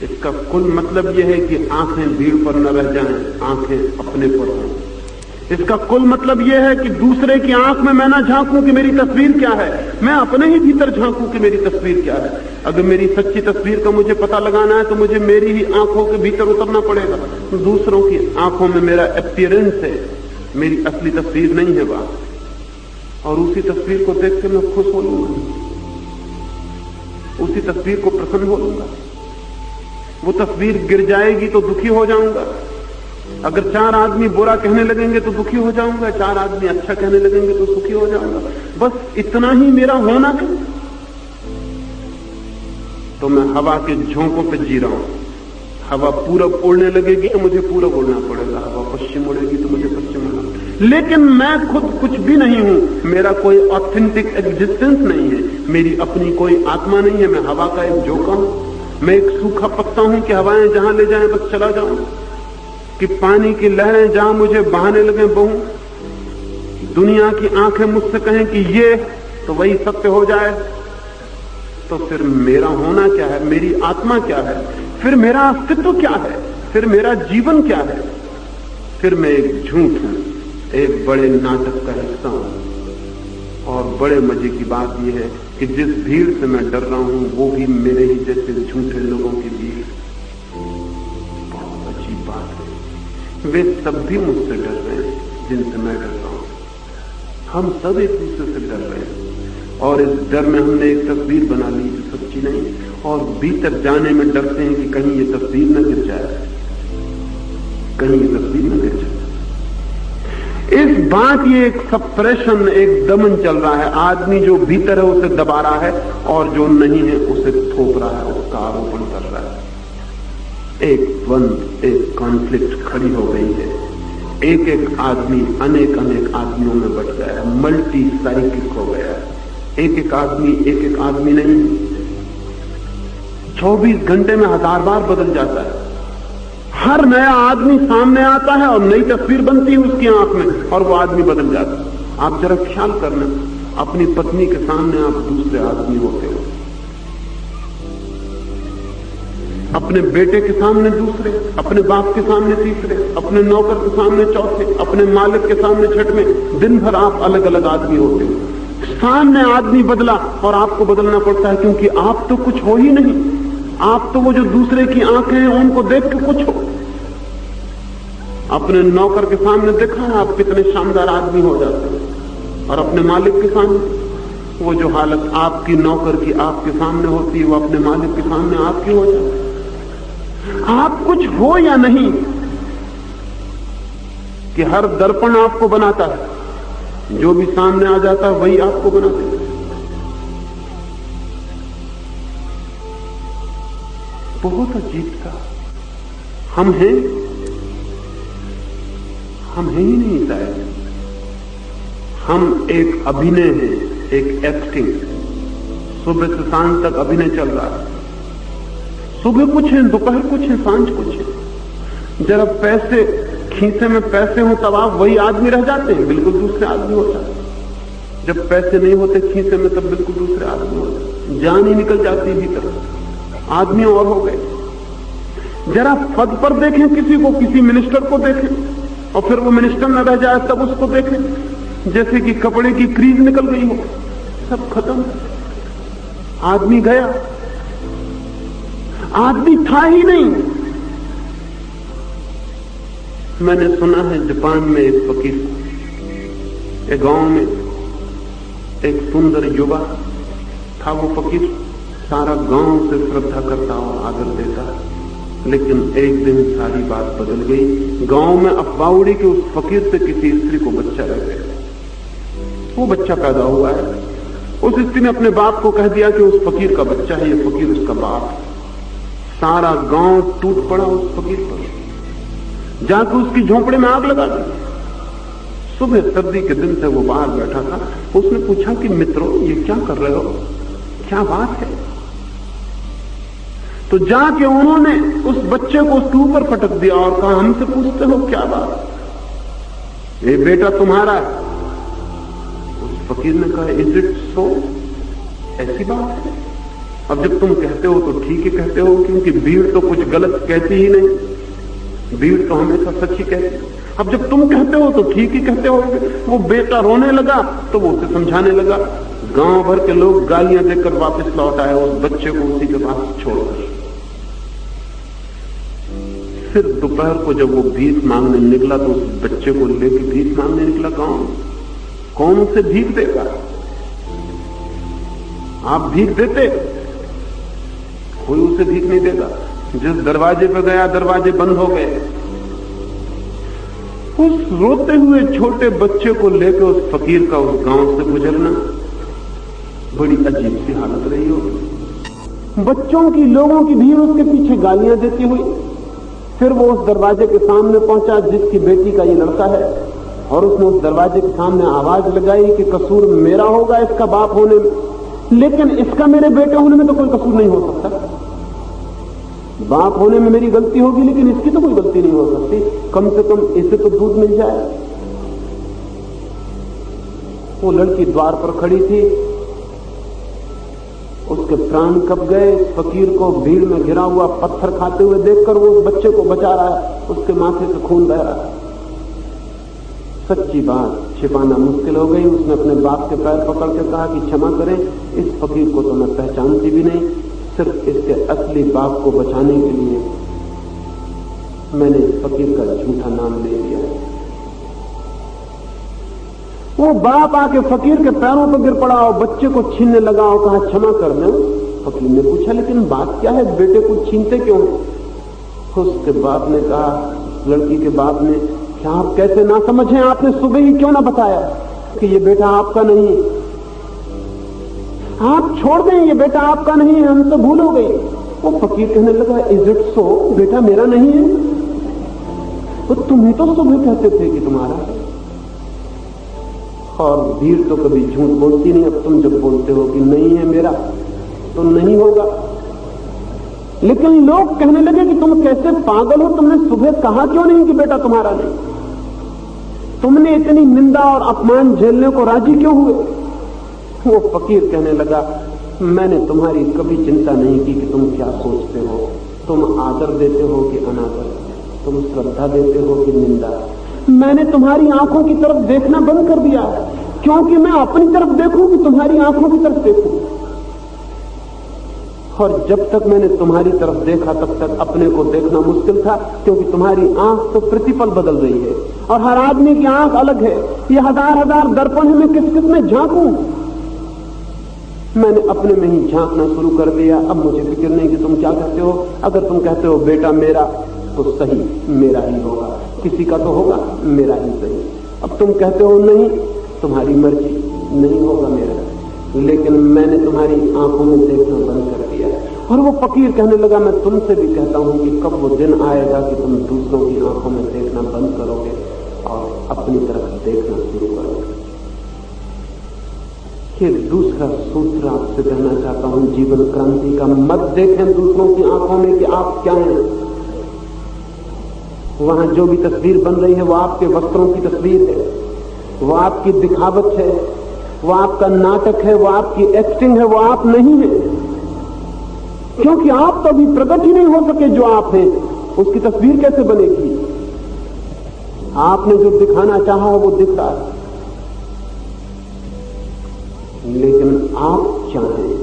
Speaker 1: इसका कुल मतलब यह है कि आंखें भीड़ पर न रह जाएं, आंखें अपने पर हों। इसका कुल मतलब यह है कि दूसरे की आंख में मैं ना झांकूं कि मेरी तस्वीर क्या है, मैं अपने ही भीतर झांकूं कि मेरी तस्वीर क्या है। अगर मेरी सच्ची तस्वीर का मुझे पता लगाना है तो मुझे मेरी ही आंखों के भीतर उतरना पड़ेगा। तो दूसरों की आंखों में मेरा अपीयरेंस है, मेरी असली तस्वीर नहीं है बात। और उसी तस्वीर को देख के मैं खुश हो लूंगा, उसी तस्वीर को प्रसन्न हो लूंगा। वो तस्वीर गिर जाएगी तो दुखी हो जाऊंगा। अगर 4 आदमी बुरा कहने लगेंगे तो दुखी हो जाऊंगा, 4 आदमी अच्छा कहने लगेंगे तो सुखी हो जाऊंगा। बस इतना ही मेरा होना है। तो मैं हवा के झोंकों पे जी रहा हूं। हवा पूरब उड़ने लगेगी तो मुझे पूरब उड़ना पड़ेगा, हवा पश्चिम उड़ेगी तो मुझे पश्चिम उड़ना। लेकिन मैं खुद कुछ भी नहीं हूं, मेरा कोई ऑथेंटिक एग्जिस्टेंस नहीं है, मेरी अपनी कोई आत्मा नहीं है। मैं हवा का एक झोंका हूं, मैं एक सूखा पत्ता हूं कि हवाएं जहां ले जाएं बस चला जाऊं, कि पानी की लहरें जहां मुझे बहाने लगे बहूं। दुनिया की आंखें मुझसे कहें कि ये तो वही सत्य हो जाए, तो फिर मेरा होना क्या है, मेरी आत्मा क्या है, फिर मेरा अस्तित्व क्या है, फिर मेरा जीवन क्या है? फिर मैं एक झूठ हूं, एक बड़े नाटक का हिस्सा हूं। और बड़े मजे की बात यह है कि जिस भीड़ से मैं डर रहा हूं वो भी मेरे ही जैसे झूठे लोगों की भीड़। बहुत अजीब बात है। वे सब भी मुझसे डर रहे हैं जिनसे मैं डर रहा हूं। हम सब एक दूसरे से डर रहे हैं और इस डर में हमने एक तस्वीर बना ली जो सच्ची नहीं, और भीतर जाने में डरते हैं कि कहीं ये तस्वीर न गिर जाए, कहीं ये तस्वीर न गिर जाए। इस बात ये एक सप्रेशन, एक दमन चल रहा है। आदमी जो भीतर है उसे दबा रहा है और जो नहीं है उसे थोप रहा है, उसका आरोपण कर रहा है। एक द्वंद, एक कॉन्फ्लिक्ट खड़ी हो गई है। एक एक आदमी अनेक अनेक आदमियों में बट गया है, मल्टी साइकिक हो गया है। एक एक आदमी नहीं, 24 घंटे में 1000 बार बदल जाता है। हर नया आदमी सामने आता है और नई तस्वीर बनती है उसकी आंख में और वो आदमी बदल जाता है। आप जरा ख्याल करना, अपनी पत्नी के सामने आप दूसरे आदमी होते हो, अपने बेटे के सामने दूसरे, अपने बाप के सामने तीसरे, अपने नौकर के सामने चौथे, अपने मालिक के सामने छठवें। दिन भर आप अलग अलग आदमी होते हो। सामने आदमी बदला और आपको बदलना पड़ता है, क्योंकि आप तो कुछ हो ही नहीं। आप तो वो जो दूसरे की आंखें हैं उनको देख के कुछ हो। अपने नौकर के सामने देखा है आप कितने शानदार आदमी हो जाते हैं, और अपने मालिक के सामने वो जो हालत आपकी नौकर की आपके सामने होती है वो अपने मालिक के सामने आपकी हो जाती है। आप कुछ हो या नहीं कि हर दर्पण आपको बनाता है, जो भी सामने आ जाता है वही आपको बनाता है। बहुत अजीब सा हम हैं ही नहीं शायद। हम एक अभिनय है, एक एक्टिंग। सुबह से सांझ तक अभिनय चल रहा है। सुबह कुछ है, दोपहर कुछ है, सांझ कुछ है। जरा पैसे खीसे में पैसे हो तब आप वही आदमी रह जाते हैं, बिल्कुल दूसरे आदमी हो जाते हैं। जब पैसे नहीं होते खीसे में तब बिल्कुल दूसरे आदमी हो जाते। जान ही निकल जाती है भीतर, आदमी और हो गए। जरा पद पर देखें किसी को, किसी मिनिस्टर को देखें और फिर वो मिनिस्टर न रह जाए तब उसको देखें, जैसे कि कपड़े की क्रीज निकल गई हो, सब खत्म, आदमी गया, आदमी था ही नहीं। मैंने सुना है जापान में एक फकीर, एक गांव में एक सुंदर युवा था। वो फकीर सारा गांव से श्रद्धा करता और आदर देता, लेकिन एक दिन सारी बात बदल गई। गांव में अफवाह उड़ी कि उस फकीर से किसी स्त्री को बच्चा रह गया। वो बच्चा पैदा हुआ है। उस स्त्री ने अपने बाप को कह दिया कि उस फकीर का बच्चा है, ये फकीर उसका बाप। सारा गांव टूट पड़ा उस फकीर पर, जाकर उसकी झोंपड़े में आग लगा दी। सुबह सर्दी के दिन से वो बाहर बैठा था। उसने पूछा कि मित्रों ये क्या कर रहे हो, क्या बात है? तो जाके उन्होंने उस बच्चे को उसके ऊपर पटक दिया और कहा हमसे पूछते हो क्या बात, ये बेटा तुम्हारा है। उस फकीर ने कहा इज इट सो, ऐसी बात है? अब जब तुम कहते हो तो ठीक ही कहते हो, क्योंकि भीड़ तो कुछ गलत कहती ही नहीं, भीड़ तो हमेशा सच ही कहती। अब जब तुम कहते हो तो ठीक ही कहते हो। वो बेटा रोने लगा तो वो उसे समझाने लगा। गांव भर के लोग गालियां देकर वापस लौट आए उस बच्चे को उसी के पास छोड़कर। फिर दोपहर को जब वो भीख मांगने निकला तो उस बच्चे को लेकर भीख मांगने निकला गांव। कौन उसे भीख देगा? आप भीख देते? कोई उसे भीख नहीं देगा। जिस दरवाजे पर गया दरवाजे बंद हो गए। उस रोते हुए छोटे बच्चे को लेकर उस फकीर का उस गांव से गुजरना बड़ी अजीब सी हालत रही होगी। बच्चों की, लोगों की भीड़ उसके पीछे गालियां देती हुई। फिर वो उस दरवाजे के सामने पहुंचा जिसकी बेटी का ये लड़का है, और उसने उस दरवाजे के सामने आवाज लगाई कि कसूर मेरा होगा इसका बाप होने में, लेकिन इसका मेरे बेटे होने में तो कोई कसूर नहीं हो सकता। बाप होने में मेरी गलती होगी लेकिन इसकी तो कोई गलती नहीं हो सकती। कम से कम इसे तो दूध मिल जाए। वो लड़की द्वार पर खड़ी थी उसके प्राण कब गए। फकीर को भीड़ में घिरा हुआ पत्थर खाते हुए देखकर वो उस बच्चे को बचा रहा है, उसके माथे से खून बह रहा है। सच्ची बात छिपाना मुश्किल हो गई। उसने अपने बाप के पैर पकड़ के कहा कि क्षमा करें, इस फकीर को तो मैं पहचानती भी नहीं, सिर्फ इसके असली बाप को बचाने के लिए मैंने इस फकीर का झूठा नाम ले लिया है। वो बाप आके फकीर के पैरों पर गिर पड़ा और बच्चे को छीनने लगा और कहा क्षमा कर दो। फकीर ने पूछा लेकिन बात क्या है, बेटे को छीनते क्यों? उसके बाप ने कहा, लड़की के बाप ने, क्या आप कैसे ना समझें, आपने सुबह ही क्यों ना बताया कि ये बेटा आपका नहीं है। आप छोड़ दें, ये बेटा आपका नहीं है, हम तो भूल हो गए। वो फकीर कहने लगा इज इट सो, बेटा मेरा नहीं है? तो तुम ही तो सुबह कहते थे कि तुम्हारा है। और भीड़ तो कभी झूठ बोलती नहीं। अब तुम जब बोलते हो कि नहीं है मेरा, तो नहीं होगा। लेकिन लोग कहने लगे कि तुम कैसे पागल हो, तुमने सुबह कहा क्यों नहीं कि बेटा तुम्हारा नहीं? तुमने इतनी निंदा और अपमान झेलने को राजी क्यों हुए? वो फकीर कहने लगा मैंने तुम्हारी कभी चिंता नहीं की कि तुम क्या सोचते हो। तुम आदर देते हो कि अनादर, तुम श्रद्धा देते हो कि निंदा। मैंने तुम्हारी आंखों की तरफ देखना बंद कर दिया है, क्योंकि मैं अपनी तरफ देखूं कि तुम्हारी आंखों की तरफ देखूं। और जब तक मैंने तुम्हारी तरफ देखा तब तक अपने को देखना मुश्किल था, क्योंकि तुम्हारी आंख तो प्रतिपल बदल रही है और हर आदमी की आंख अलग है। ये हजार हजार दर्पण है, मैं किस किस में झांकूं? मैंने अपने में ही झांकना शुरू कर दिया। अब मुझे फिक्र नहीं कि तुम क्या कहते हो। अगर तुम कहते हो बेटा मेरा, तो सही मेरा ही होगा, किसी का तो होगा, मेरा ही सही। अब तुम कहते हो नहीं, तुम्हारी मर्जी, नहीं होगा मेरा। लेकिन मैंने तुम्हारी आंखों में देखना बंद कर दिया। और वो फकीर कहने लगा मैं तुमसे भी कहता हूं कि कब वो दिन आएगा कि तुम दूसरों की आंखों में देखना बंद करोगे और अपनी तरफ देखना शुरू करोगे। फिर दूसरा सूत्र आपसे कहना चाहता हूं जीवन क्रांति का, मत देखें दूसरों की आंखों में कि आप क्या हैं। वहां जो भी तस्वीर बन रही है वो आपके वस्त्रों की तस्वीर है, वो आपकी दिखावट है, वो आपका नाटक है, वो आपकी एक्टिंग है, वो आप नहीं है। क्योंकि आप तो अभी प्रकट ही नहीं हो सके जो आप हैं, उसकी तस्वीर कैसे बनेगी? आपने जो दिखाना चाहा है वो दिख रहा है, लेकिन आप चाहें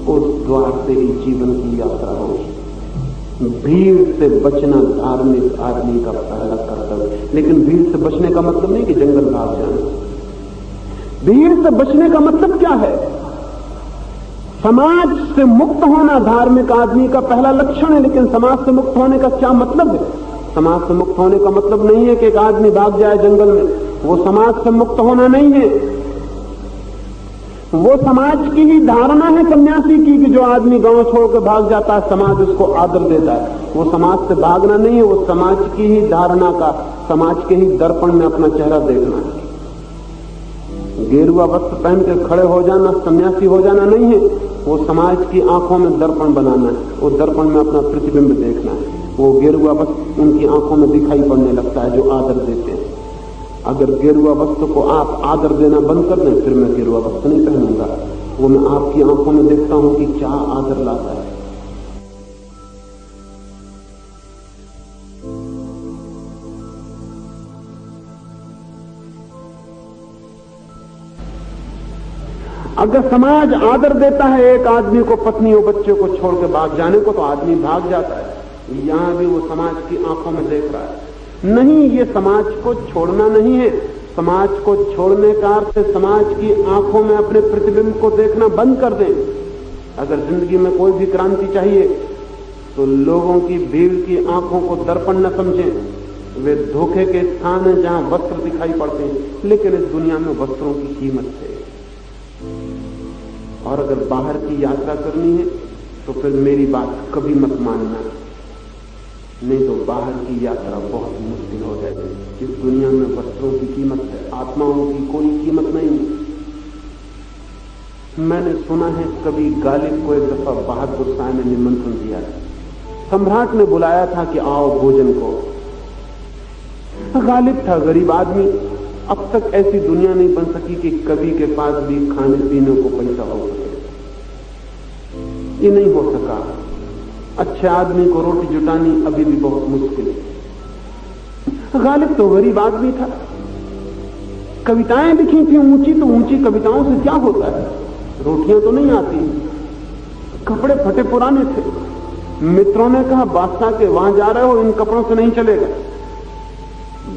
Speaker 1: उस द्वार से ही जीवन की यात्रा होगी। भीड़ से बचना धार्मिक आदमी का पहला कर्तव्य। लेकिन भीड़ से बचने का मतलब नहीं कि जंगल भाग जाना। भीड़ से बचने का मतलब क्या है? समाज से मुक्त होना धार्मिक आदमी का पहला लक्षण है। लेकिन समाज से मुक्त होने का क्या मतलब है? समाज से मुक्त होने का मतलब नहीं है कि एक आदमी भाग जाए जंगल में। वो समाज से मुक्त होना नहीं है। वो समाज की ही धारणा है सन्यासी की कि जो आदमी गांव छोड़कर भाग जाता है समाज उसको आदर देता है। वो समाज से भागना नहीं है, वो समाज की ही धारणा का, समाज के ही दर्पण में अपना चेहरा देखना है। गेरुआ वस्त्र पहन कर खड़े हो जाना सन्यासी हो जाना नहीं है, वो समाज की आंखों में दर्पण बनाना है। वो दर्पण में अपना प्रतिबिंब देखना है। वो गेरुआ वस्त्र उनकी आंखों में दिखाई पड़ने लगता है जो आदर देते हैं। अगर गेरुआ वस्त्र को आप आदर देना बंद कर दें, फिर मैं गेरुआ वस्त्र नहीं पहनूंगा। वो मैं आपकी आंखों में देखता हूं कि क्या आदर लाता है। अगर समाज आदर देता है एक आदमी को, पत्नी और बच्चे को छोड़ के भाग जाने को, तो आदमी भाग जाता है। यहां भी वो समाज की आंखों में देख रहा है। नहीं, ये समाज को छोड़ना नहीं है। समाज को छोड़ने का अर्थ है समाज की आंखों में अपने प्रतिबिंब को देखना बंद कर दें। अगर जिंदगी में कोई भी क्रांति चाहिए तो लोगों की भीड़ की आंखों को दर्पण न समझें। वे धोखे के स्थान है जहां वस्त्र दिखाई पड़ते हैं, लेकिन इस दुनिया में वस्त्रों की कीमत है। और अगर बाहर की यात्रा करनी है तो फिर मेरी बात कभी मत मानना, नहीं तो बाहर की यात्रा बहुत मुश्किल हो जाएगी। इस दुनिया में वस्त्रों की कीमत है, आत्माओं की कोई कीमत नहीं। मैंने सुना है कभी गालिब को एक दफा बहादुर शाह ने निमंत्रण दिया। सम्राट ने बुलाया था कि आओ भोजन को। गालिब था गरीब आदमी। अब तक ऐसी दुनिया नहीं बन सकी कि कवि के पास भी खाने पीने को पैसा हो सके। ये नहीं हो सका। अच्छे आदमी को रोटी जुटानी अभी भी बहुत मुश्किल है। गालिब तो गरीब आदमी था, कविताएं लिखी थी ऊंची, तो ऊंची कविताओं से क्या होता है, रोटियां तो नहीं आती, कपड़े फटे पुराने थे। मित्रों ने कहा बादशाह के वहां जा रहे हो, इन कपड़ों से नहीं चलेगा।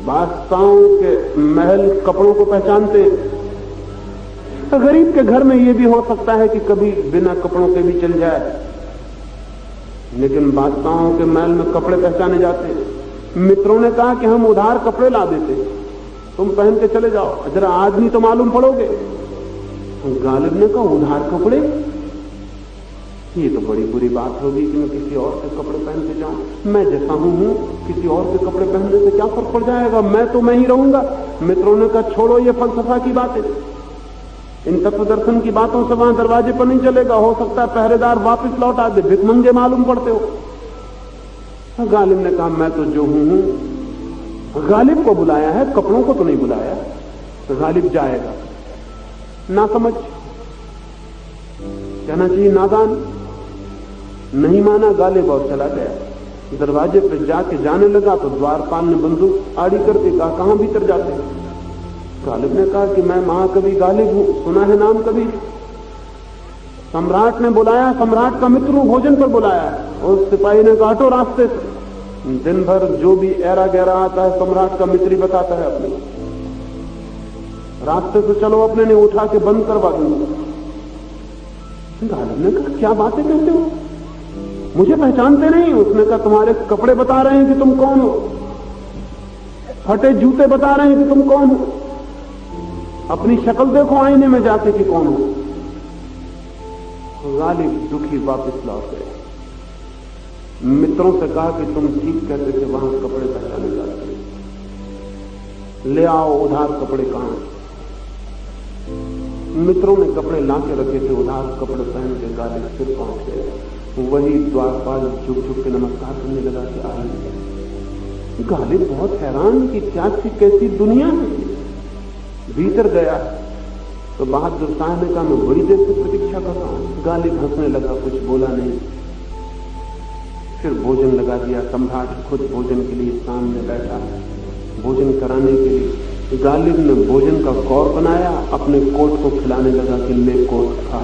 Speaker 1: बादशाहों के महल कपड़ों को पहचानते। गरीब के घर में यह भी हो सकता है कि कभी बिना कपड़ों के भी चल जाए, लेकिन बादशाहों के महल में कपड़े पहचाने जाते। मित्रों ने कहा कि हम उधार कपड़े ला देते, तुम पहन के चले जाओ, जरा आदमी तो मालूम पड़ोगे। गालिब ने कहा उधार कपड़े, ये तो बड़ी बुरी बात होगी कि मैं किसी और के कपड़े पहन के जाऊं। मैं जैसा हूं किसी और के कपड़े पहनने से क्या फर्क पड़ जाएगा, मैं तो मैं ही रहूंगा। मित्रों ने कहा छोड़ो ये फलसफा की बातें, इन तत्व दर्शन की बातों से वहां दरवाजे पर नहीं चलेगा, हो सकता है पहरेदार वापस लौट आ दे, भिखमंगे मालूम पड़ते हो। गालिब ने कहा मैं तो जो हूं। गालिब को बुलाया है, कपड़ों को तो नहीं बुलाया, तो गालिब जाएगा। ना समझ, कहना चाहिए नादान, नहीं माना गालिब और चला गया। दरवाजे पर जाके जाने लगा तो द्वारपाल ने बंदूक आड़ी करके कहा कहां भीतर जाते हैं। गालिब ने कहा कि मैं महाकवि गालिब हूं, सुना है नाम कभी? सम्राट ने बुलाया, सम्राट का मित्र हूं, भोजन पर बुलाया। और सिपाही ने कहा हटो रास्ते से। दिन भर जो भी ऐरा गहरा आता है सम्राट का मित्र ही बताता है अपने, रास्ते से चलो, अपने ने उठा के बंद करवा दूंगा। गालिब ने कहा क्या बातें कहते हो, मुझे पहचानते नहीं? उसने कहा तुम्हारे कपड़े बता रहे हैं कि तुम कौन हो, फटे जूते बता रहे हैं कि तुम कौन हो, अपनी शक्ल देखो आईने में जाके कि कौन हो। गालिब दुखी वापस लौट गए। मित्रों से कहा कि तुम ठीक कहते थे, वहां कपड़े पहचाने जाते, ले आओ उधार कपड़े कहां। मित्रों ने कपड़े लाके रखे थे, उधार कपड़े पहन के गालिब फिर पहुंच गए। वही द्वारपाल झुक झुक के नमस्कार करने लगा कि आइए। गालिब बहुत हैरान कि क्या सी कैसी दुनिया है। भीतर गया तो बहादुर शाह ने कहा मैं बड़ी देर से प्रतीक्षा कर रहा हूं। गालिब हंसने लगा, कुछ बोला नहीं। फिर भोजन लगा दिया। सम्राट खुद भोजन के लिए सामने बैठा, भोजन कराने के लिए। गालिब ने भोजन का कौर बनाया, अपने कोट को खिलाने लगा कि ले कोट खा,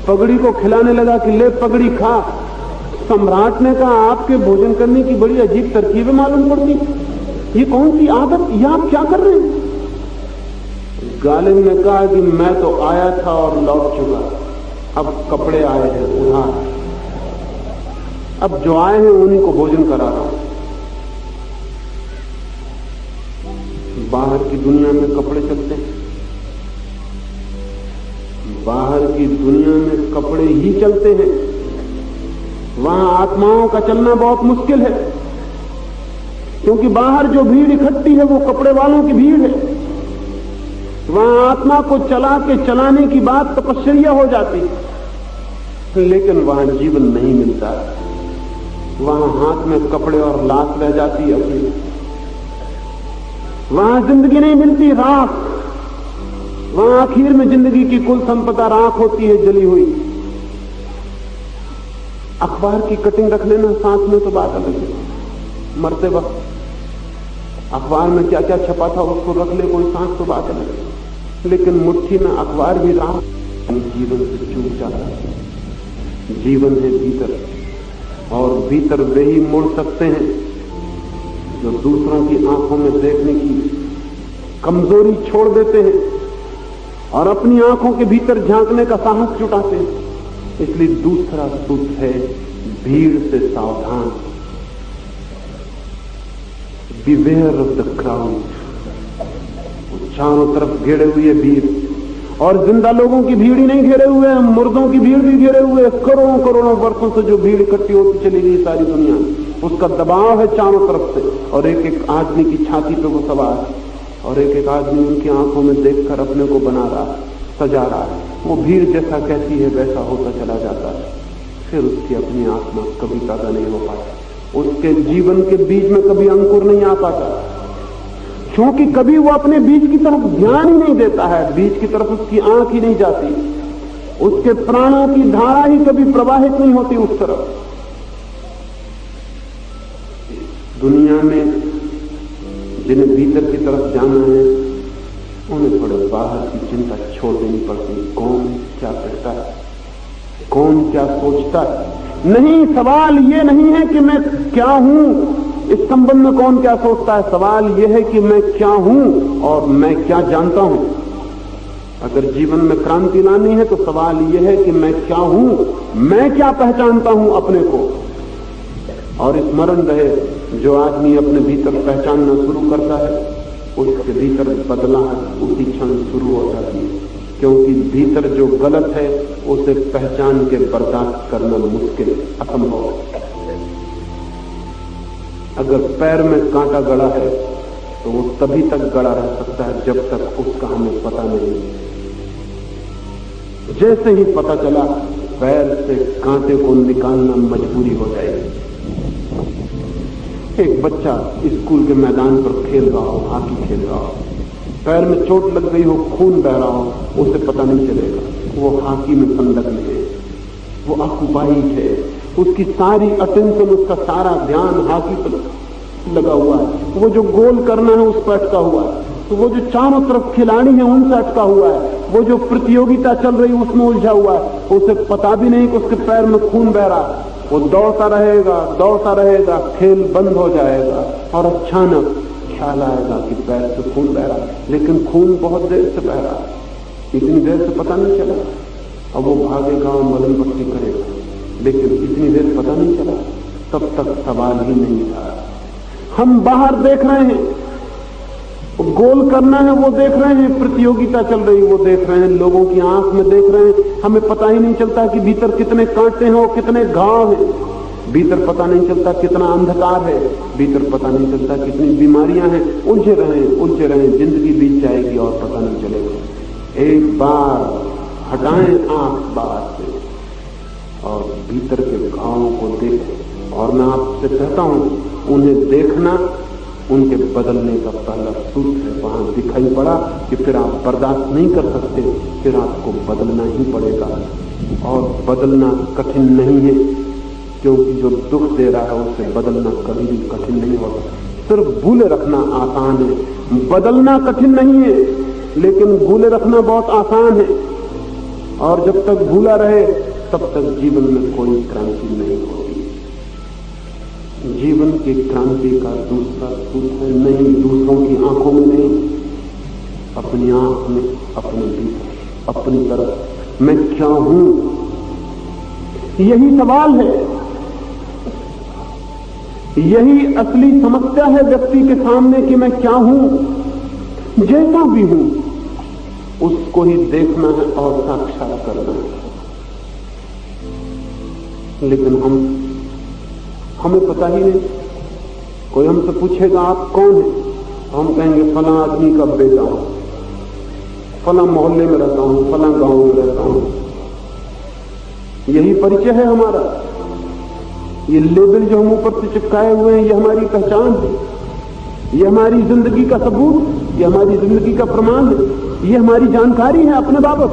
Speaker 1: पगड़ी को खिलाने लगा कि ले पगड़ी खा। सम्राट ने कहा आपके भोजन करने की बड़ी अजीब तरकीबें मालूम पड़ती, ये कौन सी आदत, ये आप क्या कर रहे हैं? गालिब ने कहा कि मैं तो आया था और लौट चुका, अब कपड़े आए हैं उधार, अब जो आए हैं उन्हीं को भोजन करा रहा हूं। बाहर की दुनिया में कपड़े चलते हैं, बाहर की दुनिया में कपड़े ही चलते हैं, वहां आत्माओं का चलना बहुत मुश्किल है, क्योंकि बाहर जो भीड़ इकट्ठी है वो कपड़े वालों की भीड़ है। वहां आत्मा को चला के चलाने की बात तपस्या हो जाती, लेकिन वहां जीवन नहीं मिलता। वहां हाथ में कपड़े और लाश रह जाती है अपनी, वहां जिंदगी नहीं मिलती, राख। वहां आखिर में जिंदगी की कुल संपदा राख होती है, जली हुई। अखबार की कटिंग रख लेना साथ में तो बात अलग है, मरते वक्त अखबार में क्या क्या छपा था उसको रख ले कोई सांस तो बात अलग है, लेकिन मुट्ठी में अखबार भी राख। जीवन से चूक जाता है। जीवन है भीतर, और भीतर वे ही मुड़ सकते हैं जो दूसरों की आंखों में देखने की कमजोरी छोड़ देते हैं और अपनी आंखों के भीतर झांकने का साहस जुटाते हैं। इसलिए दूसरा सूत्र है भीड़ से सावधान, बिवेयर ऑफ द क्राउड। चारों तरफ घेरे हुए भीड़, और जिंदा लोगों की भीड़ ही नहीं घेरे हुए हैं, मुर्दों की भीड़ भी घेरे हुए। करोड़ों करोड़ों वर्षों से जो भीड़ इकट्ठी होती चली गई सारी दुनिया, उसका दबाव है चारों तरफ से, और एक एक आदमी की छाती पे वो सवार है, और एक एक आदमी उनकी आंखों में देखकर अपने को बना रहा है, सजा रहा है। वो भीड़ जैसा कहती है वैसा होता चला जाता है। फिर उसकी अपनी आत्मा कभी पैदा नहीं हो पाती, उसके जीवन के बीज में कभी अंकुर नहीं आ पाता, क्योंकि कभी वो अपने बीज की तरफ ध्यान ही नहीं देता है, बीज की तरफ उसकी आंख ही नहीं जाती। उसके प्राणों की धारा ही कभी प्रवाहित नहीं होती उस तरफ। दुनिया में जिन्हें भीतर की तरफ जाना है उन्हें थोड़े बाहर की चिंता छोड़ देनी पड़ती। कौन क्या कहता है, कौन क्या सोचता है। नहीं, सवाल ये नहीं है कि मैं क्या हूं, इस संबंध में कौन क्या सोचता है। सवाल यह है कि मैं क्या हूं और मैं क्या जानता हूं। अगर जीवन में क्रांति लानी है तो सवाल यह है कि मैं क्या हूं, मैं क्या पहचानता हूं अपने को। और स्मरण रहे, जो आदमी अपने भीतर पहचानना शुरू करता है उसके भीतर बदलाव उसी क्षण शुरू हो जाती है, क्योंकि भीतर जो गलत है उसे पहचान के बर्दाश्त करना मुश्किल, असंभव है। अगर पैर में कांटा गड़ा है तो वो तभी तक गड़ा रह सकता है जब तक उसका हमें पता नहीं। जैसे ही पता चला पैर से कांटे को निकालना मजबूरी हो जाएगी। एक बच्चा स्कूल के मैदान पर खेल रहा हो, हॉकी खेल रहा हो, पैर में चोट लग गई हो, खून बह रहा हो, उसे पता नहीं चलेगा। वो हॉकी में संलग्न है, वो ऑक्युपाइड है, उसकी सारी अटेंशन, उसका सारा ध्यान हॉकी पर लगा हुआ है। वो जो गोल करना है उस पर अटका हुआ है, तो वो जो चारों तरफ खिलाड़ी हैं उनसे अटका हुआ है, वो जो प्रतियोगिता चल रही है उसमें उलझा हुआ है। उसे पता भी नहीं कि उसके पैर में खून बह रहा है। वो दौड़ता रहेगा, खेल बंद हो जाएगा और अचानक ख्याल आएगा कि पैर से खून बह रहा है, लेकिन खून बहुत देर से बह रहा है, इतनी देर से पता नहीं चला। अब वो भागेगा और मलम पट्टी करेगा, लेकिन इतनी देर पता नहीं चला, तब तक सवाल ही नहीं था। हम बाहर देख रहे हैं, गोल करना है वो देख रहे हैं, प्रतियोगिता चल रही है वो देख रहे हैं, लोगों की आंख में देख रहे हैं, हमें पता ही नहीं चलता कि भीतर कितने कांटे हैं और कितने घाव हैं, भीतर पता नहीं चलता कितना अंधकार है, भीतर पता नहीं चलता कितनी बीमारियां हैं। उलझे रहें, जिंदगी बीत जाएगी और पता नहीं चलेगा। एक बार हटाएं आंख बाहर से और भीतर के घावों को देखें। और मैं आपसे कहता हूं, उन्हें देखना उनके बदलने का पहला सूत्र है। वहां दिखाई पड़ा कि फिर आप बर्दाश्त नहीं कर सकते, फिर आपको बदलना ही पड़ेगा। और बदलना कठिन नहीं है, क्योंकि जो दुख दे रहा है उसे बदलना कभी भी कठिन नहीं होगा। सिर्फ भूले रखना आसान है, बदलना कठिन नहीं है, लेकिन भूले रखना बहुत आसान है। और जब तक भूला रहे तब तक जीवन में कोई क्रांति नहीं होगी। जीवन की क्रांति का दूसरा सूत्र है, नहीं दूसरों की आंखों में नहीं, अपनी आंख में, अपने भीतर, अपनी तरफ मैं क्या हूं, यही सवाल है। यही असली समस्या है व्यक्ति के सामने कि मैं क्या हूं। जैसा भी हूं उसको ही देखना है और साक्षात करना है। लेकिन हमें पता ही नहीं। कोई हमसे पूछेगा आप कौन है, हम कहेंगे फला आदमी का बेटा हूं, फला मोहल्ले में रहता हूं, फला गांव में रहता हूं। यही परिचय है हमारा। ये लेबल जो हम ऊपर से चिपकाए हुए हैं, ये हमारी पहचान है, ये हमारी जिंदगी का सबूत, ये हमारी जिंदगी का प्रमाण है, ये हमारी जानकारी है अपने बाबत।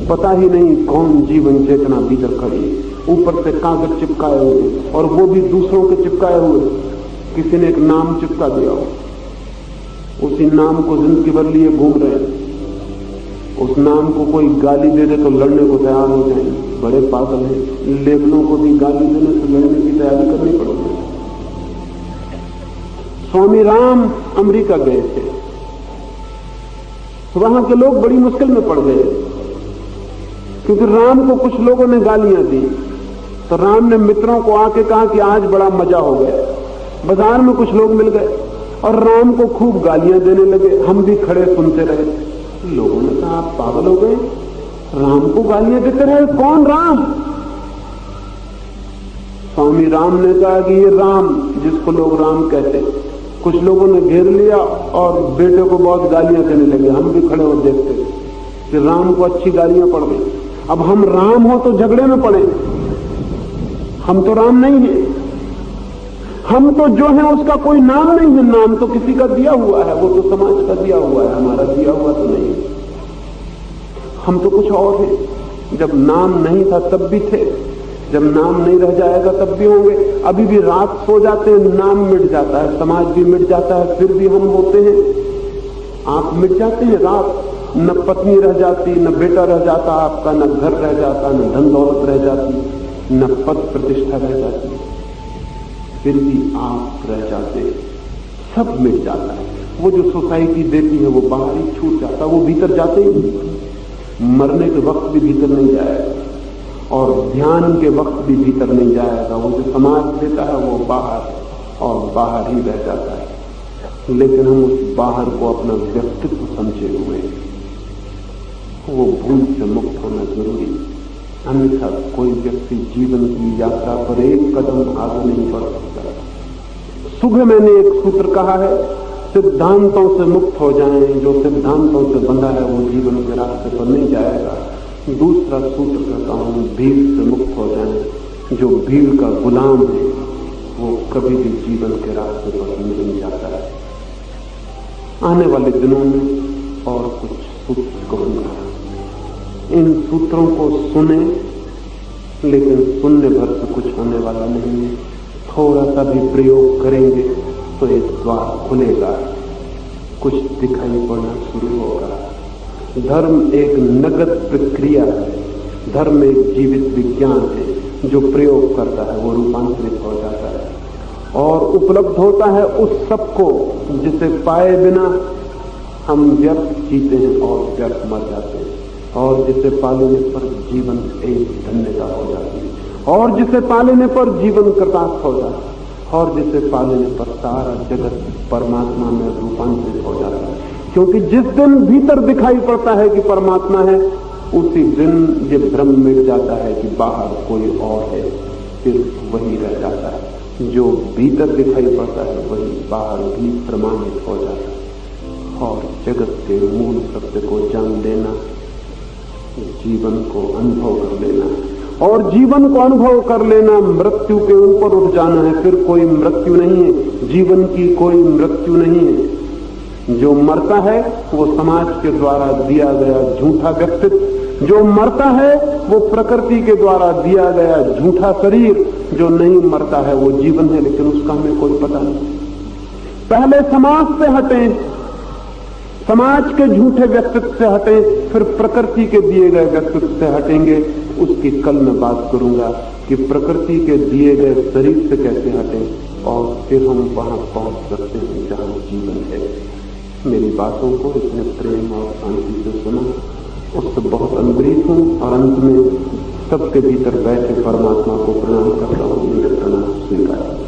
Speaker 1: पता ही नहीं कौन जीवन चेतना भीतर खड़ी है। ऊपर से कागज चिपकाए हुए, और वो भी दूसरों के चिपकाए हुए। किसी ने एक नाम चिपका दिया, उसी नाम को जिंदगी भर लिए घूम रहे हैं। उस नाम को कोई गाली दे दे तो लड़ने को तैयार हो जाएंगे, बड़े पागल हैं। लेबलों को भी गाली देने से लड़ने की तैयारी करनी पड़ेगी। स्वामी राम अमेरिका गए थे, वहां के लोग बड़ी मुश्किल में पड़ गए, क्योंकि राम को कुछ लोगों ने गालियां दी। तो राम ने मित्रों को आके कहा कि आज बड़ा मजा हो गया। बाजार में कुछ लोग मिल गए और राम को खूब गालियां देने लगे। हम भी खड़े सुनते रहे। लोगों ने कहा आप पागल हो गए, राम को गालियां देते रहे, कौन राम? स्वामी राम ने कहा कि ये राम जिसको लोग राम कहते। कुछ लोगों ने घेर लिया और बेटे को बहुत गालियां देने लगे। हम भी खड़े हो देखते कि राम को अच्छी गालियां पड़ गई। अब हम राम हो तो झगड़े में पड़े, हम तो राम नहीं है। हम तो जो है उसका कोई नाम नहीं है, नाम तो किसी का दिया हुआ है, वो तो समाज का दिया हुआ है, हमारा दिया हुआ तो नहीं। हम तो कुछ और हैं। जब नाम नहीं था तब भी थे, जब नाम नहीं रह जाएगा तब भी होंगे। अभी भी रात सो जाते हैं, नाम मिट जाता है, समाज भी मिट जाता है, फिर भी हम होते हैं। आप मिट जाते हैं, रात न पत्नी रह जाती, न बेटा रह जाता आपका, न घर रह जाता, न धन दौलत रह जाती, न पद प्रतिष्ठा रह जाती, फिर भी आप रह जाते हैं। सब मिट जाता है। वो जो सोसाइटी देती है वो बाहर ही छूट जाता है, वो भीतर जाते ही नहीं। मरने के वक्त भी भीतर नहीं जाएगा और ध्यान के वक्त भी भीतर नहीं जाएगा। वो जो समाज देता है वो बाहर और बाहर ही रह जाता है। लेकिन हम उस बाहर को अपना व्यक्तित्व समझे हुए हैं। वो भूल से मुक्त होना जरूरी, अन्यथा कोई व्यक्ति जीवन की यात्रा पर एक कदम आगे नहीं बढ़ सकता। सुबह मैंने एक सूत्र कहा है, सिद्धांतों से मुक्त हो जाएं। जो सिद्धांतों से बंधा है वो जीवन के रास्ते पर नहीं जाएगा। दूसरा सूत्र कहता हूं, भीड़ से मुक्त हो जाएं। जो भीड़ का गुलाम है वो कभी भी जीवन के रास्ते पर नहीं जाता है। आने वाले दिनों में और कुछ सूत्र कहूंगा। इन सूत्रों को सुने, लेकिन सुनने भर से कुछ होने वाला नहीं है। थोड़ा सा भी प्रयोग करेंगे तो एक द्वार खुलेगा, कुछ दिखाई पड़ना शुरू होगा। धर्म एक नगद प्रक्रिया है, धर्म एक जीवित विज्ञान है। जो प्रयोग करता है वो रूपांतरित हो जाता है और उपलब्ध होता है उस सबको जिसे पाए बिना हम व्यर्थ जीते हैं और व्यर्थ मर जाते हैं, और जिसे पा लेने पर जीवन एक धन्यता हो जाती है, और जिसे पा लेने पर जीवन कृतार्थ हो जाता है, और जिसे पा लेने पर सारा जगत परमात्मा में रूपांतरित हो जाता है। क्योंकि जिस दिन भीतर दिखाई पड़ता है कि परमात्मा है, उसी दिन ये भ्रम मिट जाता है कि बाहर कोई और है, फिर वही रह जाता है। जो भीतर दिखाई पड़ता है वही बाहर भी प्रमाणित हो जाता है। और जगत के मूल सत्य को जान लेना, जीवन को अनुभव कर लेना, और जीवन को अनुभव कर लेना मृत्यु के ऊपर उठ जाना है। फिर कोई मृत्यु नहीं है, जीवन की कोई मृत्यु नहीं है। जो मरता है वो समाज के द्वारा दिया गया झूठा व्यक्तित्व, जो मरता है वो प्रकृति के द्वारा दिया गया झूठा शरीर, जो नहीं मरता है वो जीवन है, लेकिन उसका हमें कोई पता नहीं। पहले समाज से हटें, समाज के झूठे व्यक्तित्व से हटें, फिर प्रकृति के दिए गए व्यक्तित्व से हटेंगे। उसकी कल मैं बात करूंगा कि प्रकृति के दिए गए शरीर से कैसे हटें और फिर हम वहां पहुंच सकते हैं जहां जीवन है। मेरी बातों को इतने प्रेम और शांति से सुना, उससे बहुत अनुभूत हूं और अंत में सबके भीतर बैठे परमात्मा को प्रणाम करता हूं। मेरे प्रणाम स्वीकार।